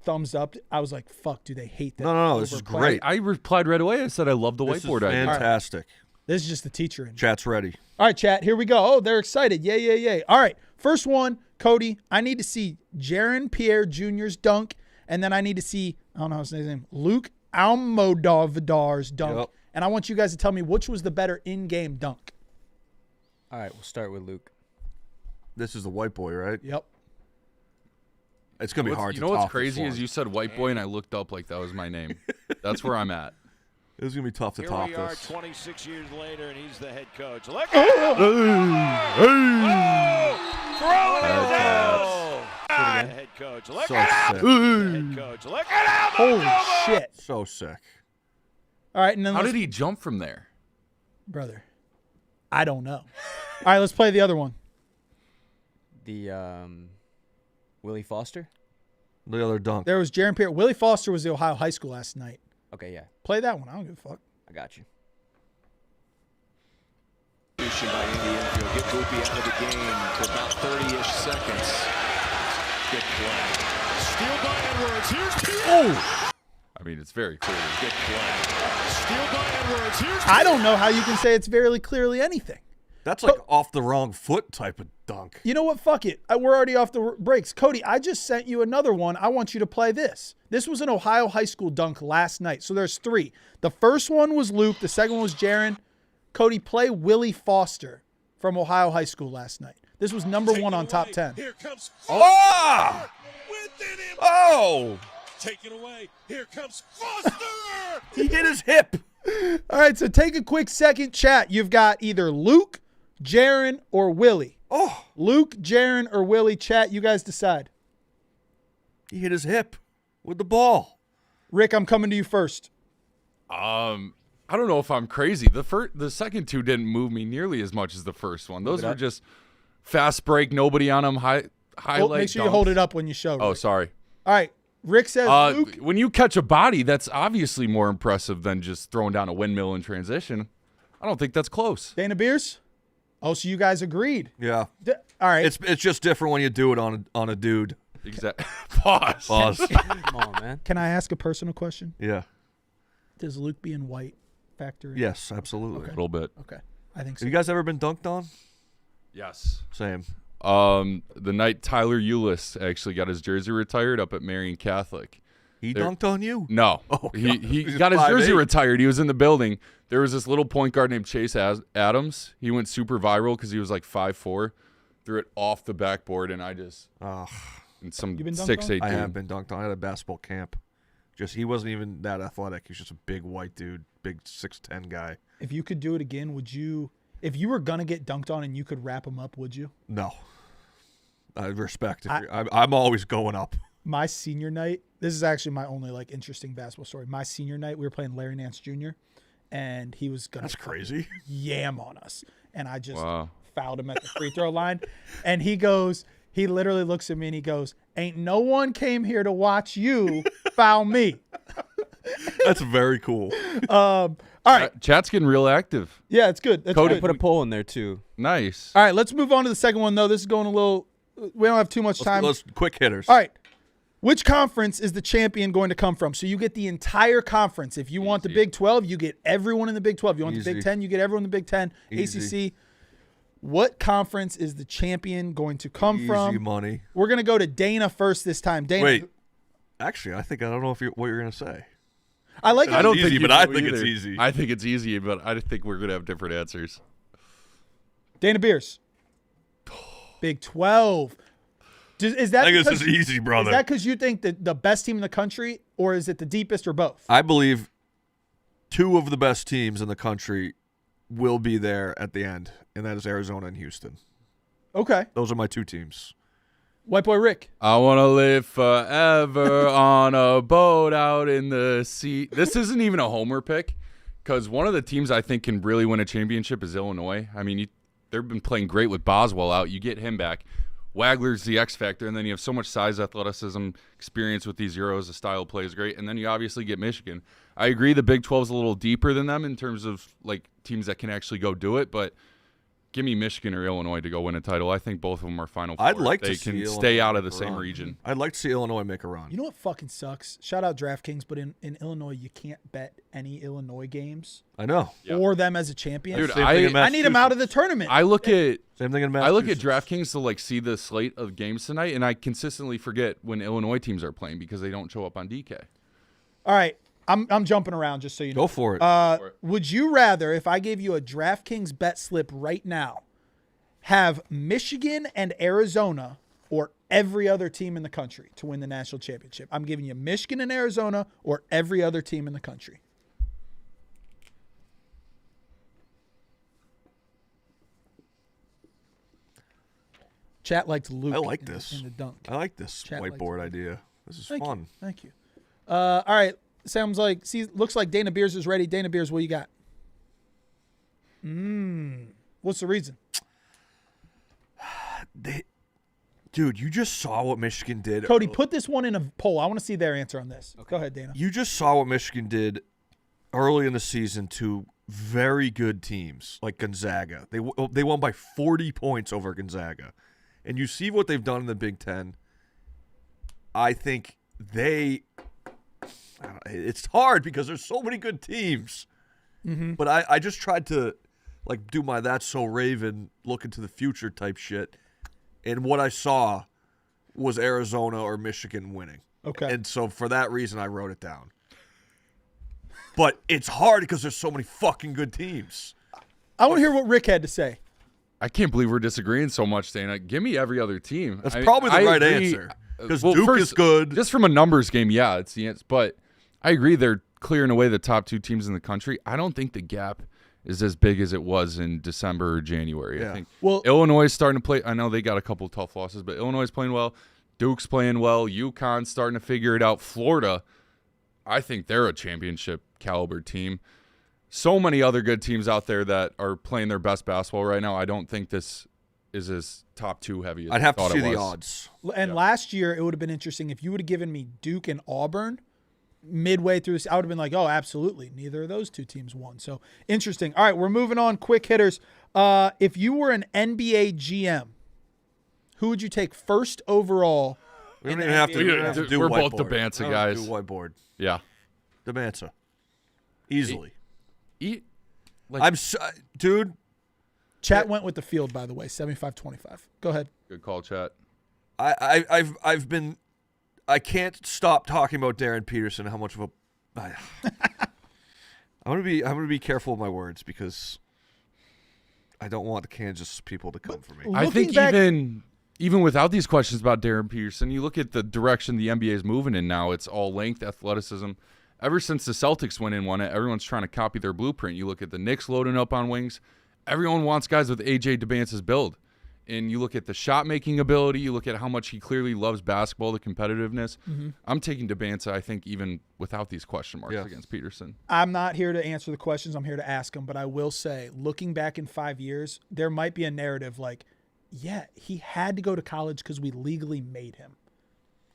thumbs up, I was like, fuck, do they hate that? No, this is great. I replied right away. I said I love the This is whiteboard idea. fantastic. This is just the teacher in me. Chat's ready. All right, chat, here we go. Oh, they're excited. Yay. All right, first one, Cody, I need to see Darren Pierre Jr.'s dunk, and then I need to see, I don't know how to say his name, Luke Almodovar's dunk. Yep. And I want you guys to tell me which was the better in-game dunk. All right, we'll start with Luke. This is the white boy, right? Yep. It's going to be hard You to know top what's this crazy one. is you said white boy, and I looked up like that was my name. That's where I'm at. It was going to be tough to Here top we are this. 26 years later, and he's the head coach. Look at him! Throwing it down! The head coach. Look So at him! sick. The head coach. Look at him! Holy shit. So sick. All right, and then How let's, did he jump from there? brother, I don't know. All right, let's play the other one. The Willie Foster. The other dunk. There was Darren Pierre. Willie Foster was the Ohio high school last night. Okay, yeah, Play that one. I don't give a fuck. I got you. By Indian, get Goopy out of the game for about 30-ish seconds. Good play. Steal by Edwards. Here's Pierre. I mean, it's very clear. Good play. Steal by Edwards. Here's I don't know how you can say it's very clearly anything. That's like off the wrong foot type of dunk. You know what? Fuck it. We're already off the breaks. Cody, I just sent you another one. I want you to play this. This was an Ohio high school dunk last night. So there's 3. The first one was Luke. The second one was Darren. Cody, play Willie Foster from Ohio high school last night. This was number 1 on top 10. Here comes Oh! within him. Oh! Taken away. Here comes Foster. He hit his hip. All right, so take a quick second, chat. You've got either Luke, Darren, or Willie. Oh! Luke, Darren, or Willie, chat. You guys decide. He hit his hip with the ball. Rick, I'm coming to you first. I don't know if I'm crazy. The second 2 didn't move me nearly as much as the first one. Those were just fast break, nobody on them, highlight. Make sure you dunks. hold it up when you show. Oh, Rick. sorry. All right. Rick says Luke. When you catch a body, that's obviously more impressive than just throwing down a windmill in transition. I don't think that's close. Dana Beers? Oh, so you guys agreed. Yeah. All right. It's just different when you do it on a dude. Exactly. Pause. Come on, man. Can I ask a personal question? Yeah. Does Luke being white factor in? Yes, absolutely. A little bit. Okay. I think so. Have you guys ever been dunked on? Yes. Same. The night Tyler Eulis actually got his jersey retired up at Marion Catholic. He dunked on you? No. Oh, he God. he He's got his jersey 5'8". retired. He was in the building. There was this little point guard named Chase Adams. He went super viral because he was like 5'4", threw it off the backboard, and I just and some You been dunked 6'8" dude. I have been dunked on. I had a basketball camp. He wasn't even that athletic. He was just a big white dude, big 6'10" guy. If you could do it again, would you? If you were gonna get dunked on and you could wrap him up, would you? No. I respect. I'm always going up. My senior night. This is actually my only like interesting basketball story. My senior night, we were playing Larry Nance Jr. and he was gonna That's crazy. yam on us, and I just Wow. fouled him at the free throw line, and he literally looks at me and he goes, "Ain't no one came here to watch you foul me." That's very cool. All right. Chat's getting real active. Yeah, it's good. That's Cody, good. Put a poll in there too. Nice. All right, let's move on to the second one, though. This is going a little – we don't have too much time. Let's quick hitters. All right. Which conference is the champion going to come from? So you get the entire conference. If you want the Big 12, you get everyone in the Big 12. You want the Big 10, you get everyone in the Big 10. Easy. ACC. What conference is the champion going to come from? Easy money. We're going to go to Dana first this time. Dana. Wait. Actually, I don't know what you're going to say. I like I don't easy, think but you I do think it's either. easy. I think it's easy, but I think we're going to have different answers. Dana Beers. Big 12. Is that I think because, this is easy, brother. Is that because you think that the best team in the country, or is it the deepest, or both? I believe 2 of the best teams in the country will be there at the end, and that is Arizona and Houston. Okay. Those are my 2 teams. White Boy Rick. I want to live forever on a boat out in the sea. This isn't even a homer pick because one of the teams I think can really win a championship is Illinois. I mean, they've been playing great with Boswell out. You get him back. Wagler's the X factor, and then you have so much size, athleticism, experience with these Euros. The style of play is great, and then you obviously get Michigan. I agree the Big 12 is a little deeper than them in terms of like teams that can actually go do it, but give me Michigan or Illinois to go win a title. I think both of them are Final Four. I'd like they to see can Illinois stay out of the make a same run. region. I'd like to see Illinois make a run. You know what fucking sucks? Shout out DraftKings, but in Illinois, you can't bet any Illinois games I know. Yeah. or them as a champion. Dude, Same thing in I need them out of the tournament. I look at Same thing in I look at Massachusetts. DraftKings to like see the slate of games tonight, and I consistently forget when Illinois teams are playing because they don't show up on DK. All right, I'm jumping around just so you know. Go for it. Would you rather, if I gave you a DraftKings bet slip right now, have Michigan and Arizona or every other team in the country to win the national championship? I'm giving you Michigan and Arizona or every other team in the country. Chat liked Luke. I like in this. the dunk. I like this Chat likes whiteboard idea. This is Thank fun. you. Thank you. All right. Sounds like, looks like Dana Beers is ready. Dana Beers, what you got? What's the reason? Dude, you just saw what Michigan did. Cody, put this one in a poll. I want to see their answer on this. Go ahead, Dana. You just saw what Michigan did early in the season to very good teams like Gonzaga. They won by 40 points over Gonzaga. And you see what they've done in the Big Ten. I think it's hard because there's so many good teams. Mm-hmm. But I just tried to like do my That's So Raven look into the future type shit. And what I saw was Arizona or Michigan winning. Okay. And so for that reason, I wrote it down. But it's hard because there's so many fucking good teams. I want to hear what Rick had to say. I can't believe we're disagreeing so much, Dana. Give me every other team. That's probably the right agree. answer. Because Duke is good. Just from a numbers game, yeah, it's the answer. But I agree they're clearing away the top two teams in the country. I don't think the gap is as big as it was in December or January. Yeah. I think Well, Illinois is starting to play. I know they got a couple tough losses, but Illinois is playing well. Duke's playing well. UConn's starting to figure it out. Florida, I think they're a championship caliber team. So many other good teams out there that are playing their best basketball right now. I don't think this is as top two heavy as I'd I have to thought see it the was. odds. And last year, it would have been interesting if you would have given me Duke and Auburn midway through this. I would have been like, oh, absolutely. Neither of those two teams won. So interesting. All right, we're moving on. Quick hitters. If you were an NBA GM, who would you take first overall? We don't even have to, we don't have to do We're whiteboard. both Debanza We don't have guys. to do whiteboard. Yeah. Debanza. Easily. Like, Dude. Chat went with the field, by the way, 75-25. Go ahead. good call, chat. I've been. I can't stop talking about Darren Peterson. How much of a. I'm gonna be careful with my words because I don't want the Kansas people to come for me. I think back- even without these questions about Darren Peterson, you look at the direction the NBA is moving in now. It's all length, athleticism. Ever since the Celtics went in, won it, everyone's trying to copy their blueprint. You look at the Knicks loading up on wings. Everyone wants guys with AJ Debance's build. And you look at the shot-making ability. You look at how much he clearly loves basketball, the competitiveness. Mm-hmm. I'm taking Debance, I think, even without these question marks against Peterson. I'm not here to answer the questions. I'm here to ask them. But I will say, looking back in 5 years, there might be a narrative like, yeah, he had to go to college because we legally made him.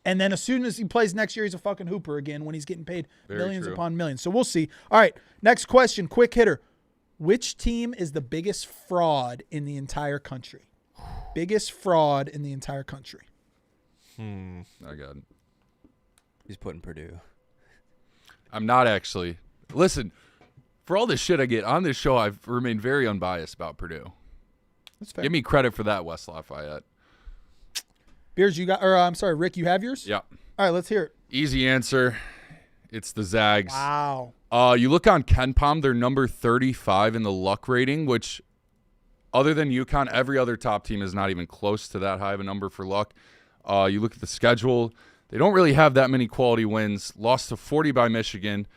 And then as soon as he plays next year, he's a fucking hooper again when he's getting paid millions upon millions. So we'll see. All right, next question, quick hitter. Which team is the biggest fraud in the entire country? Biggest fraud in the entire country. I got it. He's putting Purdue. I'm not actually. Listen, for all this shit I get on this show, I've remained very unbiased about Purdue. That's fair. Give me credit for that, West Lafayette. Beers, you got, or I'm sorry, Rick, you have yours? Yeah. All right, let's hear it. Easy answer. It's the Zags. Wow. You look on KenPom, they're number 35 in the luck rating, which other than UConn, every other top team is not even close to that high of a number for luck. You look at the schedule, they don't really have that many quality wins. Lost to 40 by Michigan.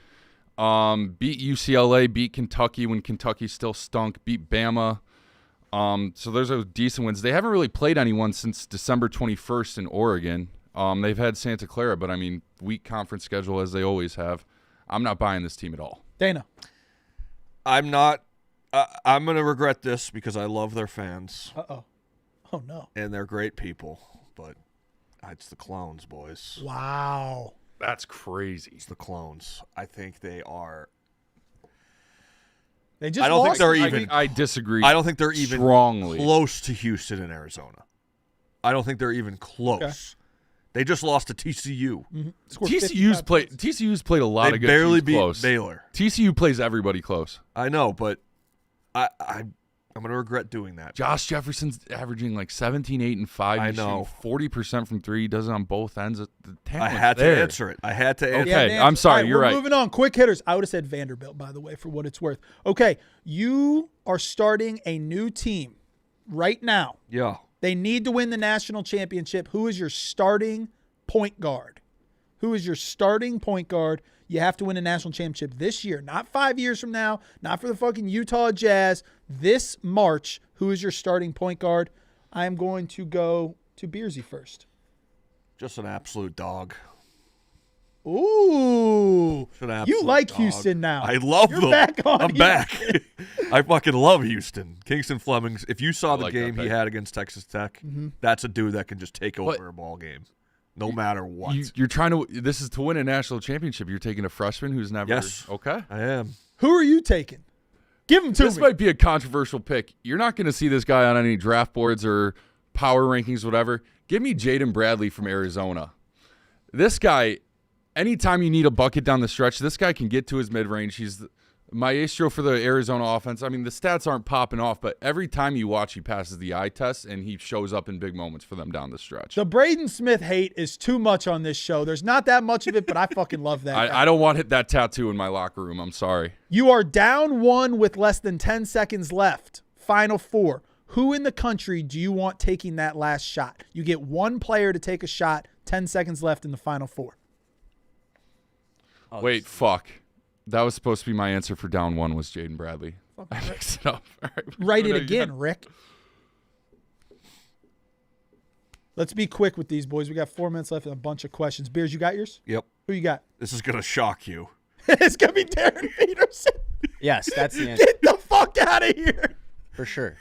Beat UCLA, beat Kentucky when Kentucky still stunk, beat Bama. So those are decent wins. They haven't really played anyone since December 21st in Oregon. They've had Santa Clara, but I mean, weak conference schedule as they always have. I'm not buying this team at all. Dana. I'm not. I'm going to regret this because I love their fans. Uh-oh. Oh, no. And they're great people, but it's the Clones, boys. Wow. That's crazy. It's the Clones. I think they are. They just I don't think lost. they're even. I disagree. I don't think they're even strongly close to Houston and Arizona. I don't think they're even close. Okay. They just lost to TCU. Scored TCU's 55 played. points. TCU's played a lot They of good barely teams beat close. Baylor. TCU plays everybody close. I know, but I'm going to regret doing that. Josh Jefferson's averaging like 17, 8, and 5. I He's know. shooting 40% from three. He does it on both ends. The I talent's had to there. answer it. I had to answer Okay, man. I'm sorry. All right, you're we're right. Moving on. Quick hitters. I would have said Vanderbilt, by the way, for what it's worth. Okay, you are starting a new team right now. Yeah. They need to win the national championship. Who is your starting point guard? Who is your starting point guard? You have to win a national championship this year, not 5 years from now, not for the fucking Utah Jazz. This March, who is your starting point guard? I am going to go to Beersy first. Just an absolute dog. Ooh. Just an absolute You like dog. Houston now. I love You're them. back on I'm back. I fucking love Houston. Kingston Flemings. If you saw the like that game he pick. had against Texas Tech, that's a dude that can just take over a ball game. No matter what. You're trying to. This is to win a national championship. You're taking a freshman who's never. Yes. Okay. I am. Who are you taking? Give him to This me. might be a controversial pick. You're not going to see this guy on any draft boards or power rankings, whatever. Give me Jaden Bradley from Arizona. This guy, anytime you need a bucket down the stretch, this guy can get to his mid-range. He's the maestro for the Arizona offense. I mean, the stats aren't popping off, but every time you watch, he passes the eye test, and he shows up in big moments for them down the stretch. The Braden Smith hate is too much on this show. There's not that much of it, but I fucking love that guy. I don't want that tattoo in my locker room. I'm sorry. You are down one with less than 10 seconds left. Final four. Who in the country do you want taking that last shot? You get one player to take a shot, 10 seconds left in the final four. Wait, fuck. That was supposed to be my answer for down one was Jaden Bradley. I mixed it up. All right, Write it doing again, Rick. Let's be quick with these, boys. We got 4 minutes left and a bunch of questions. Beers, you got yours? Yep. Who you got? This is going to shock you. It's going to be Darren Peterson. Yes, that's the answer Get the fuck out of here. for sure.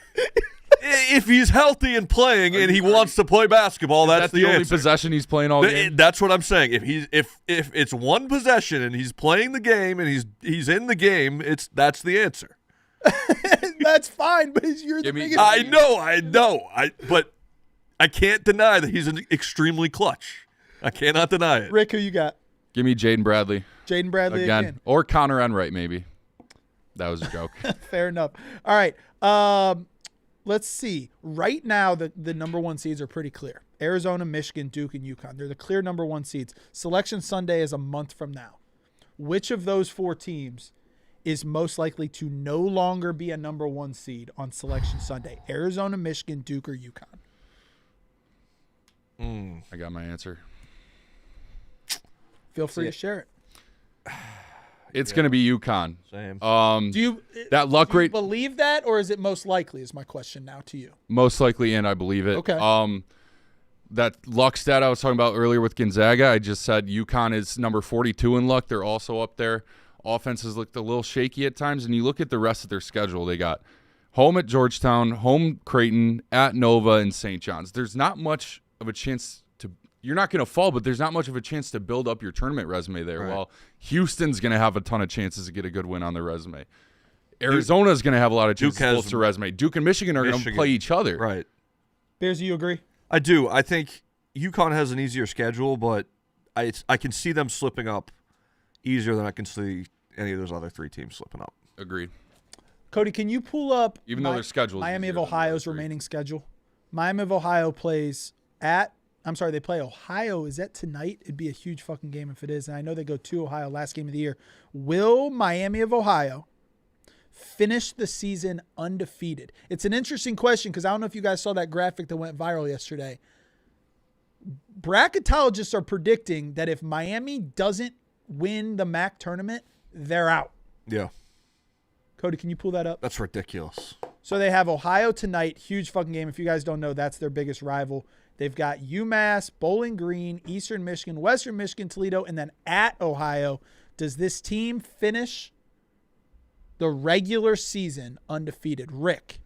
If he's healthy and playing and he wants to play basketball, that's the only answer. possession he's playing all game. That's what I'm saying. If it's one possession and he's playing the game and he's in the game, that's the answer. That's fine, but you're the Give me- biggest. I know. But I can't deny that he's extremely clutch. I cannot deny it. Rick, who you got? Give me Jaden Bradley Jaden Bradley again. or Connor Enright maybe. That was a joke. Fair enough. All right. Let's see. Right now, the number one seeds are pretty clear. Arizona, Michigan, Duke, and UConn. They're the clear number one seeds. Selection Sunday is a month from now. Which of those four teams is most likely to no longer be a number one seed on Selection Sunday? Arizona, Michigan, Duke, or UConn? I got my answer. Feel free to share it. It's going to be UConn. Same. Do you That luck do you rate believe that, or is it most likely? Is my question now to you. most likely, and I believe it. Okay. That luck stat I was talking about earlier with Gonzaga, I just said UConn is number 42 in luck. They're also up there. Offenses looked a little shaky at times, and you look at the rest of their schedule. They got home at Georgetown, home Creighton, at Nova, and St. John's. There's not much of a chance to – you're not going to fall, but there's not much of a chance to build up your tournament resume there. Right. While Houston's going to have a ton of chances to get a good win on their resume. Arizona's going to have a lot of chances to bolster resume. Duke and Michigan are going to play each other. Right. Bears, do you agree? I do. I think UConn has an easier schedule, but I can see them slipping up easier than I can see any of those other three teams slipping up. Agreed. Cody, can you pull up Even though their schedule is Miami of easier than the other Ohio's three. remaining schedule? Miami of Ohio plays at – I'm sorry, they play Ohio. Is that tonight? It'd be a huge fucking game if it is. And I know they go to Ohio last game of the year. Will Miami of Ohio finish the season undefeated? It's an interesting question because I don't know if you guys saw that graphic that went viral yesterday. Bracketologists are predicting that if Miami doesn't win the MAC tournament, they're out. Yeah. Cody, can you pull that up? That's ridiculous. So they have Ohio tonight, huge fucking game. If you guys don't know, that's their biggest rival. They've got UMass, Bowling Green, Eastern Michigan, Western Michigan, Toledo, and then at Ohio. Does this team finish the regular season undefeated? Rick?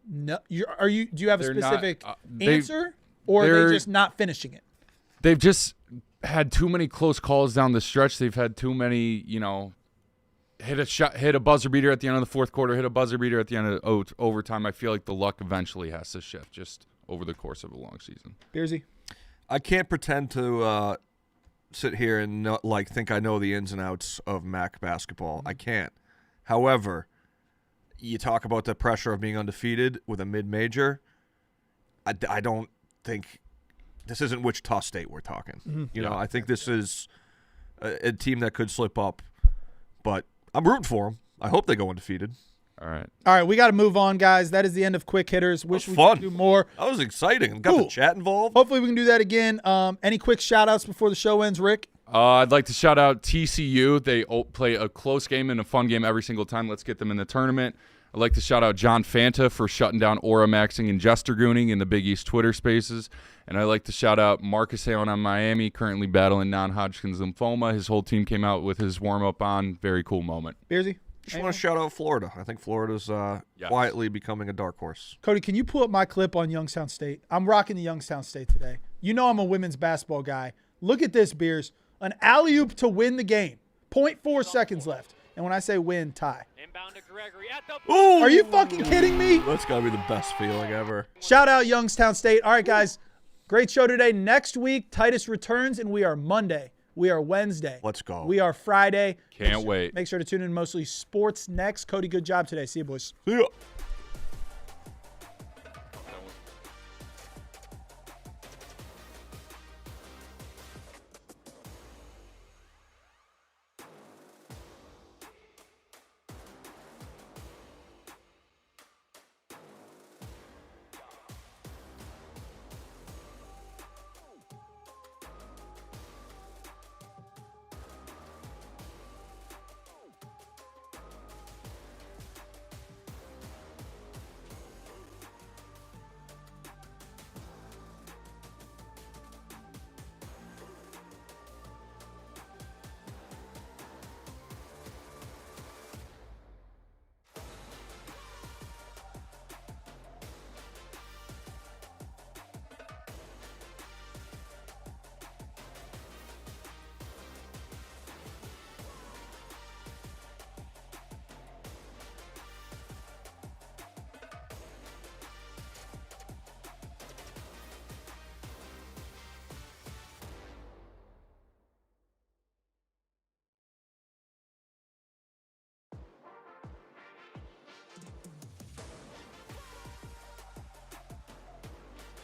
No. Do you have a They're not- specific they- answer, or are they're- they just not finishing it? They've just had too many close calls down the stretch. They've had too many, hit a buzzer beater at the end of the fourth quarter, hit a buzzer beater at the end of overtime. I feel like the luck eventually has to shift just over the course of a long season. Beersy? I can't pretend to sit here and think I know the ins and outs of MAC basketball. I can't. However, you talk about the pressure of being undefeated with a mid-major. I don't think this isn't Wichita State we're talking. You know, I think this is a team that could slip up, but I'm rooting for them. I hope they go undefeated. All right, we got to move on, guys. That is the end of Quick Hitters. Wish we could do more. That was exciting. Got the chat involved. Hopefully we can do that again. Any quick shout-outs before the show ends, Rick? I'd like to shout out TCU. They play a close game and a fun game every single time. Let's get them in the tournament. I'd like to shout out John Fanta for shutting down Aura Maxing and Jester Gooning in the Big East Twitter spaces. And I'd like to shout out Marcus Allen on Miami, currently battling non-Hodgkin's lymphoma. His whole team came out with his warm-up on. Very cool moment. Beersy? Just want to shout out Florida. I think Florida's quietly becoming a dark horse. Cody, can you pull up my clip on Youngstown State? I'm rocking the Youngstown State today. You know I'm a women's basketball guy. Look at this, Beers. An alley-oop to win the game. 0.4 seconds left. And when I say win, tie. Ooh, are you fucking kidding me? That's got to be the best feeling ever. Shout out Youngstown State. All right, guys. Great show today. Next week, Titus returns, and we are Monday. We are Wednesday. Let's go. We are Friday. Can't wait. Make sure to tune in mostly sports next. Cody, good job today. See you, boys. See ya.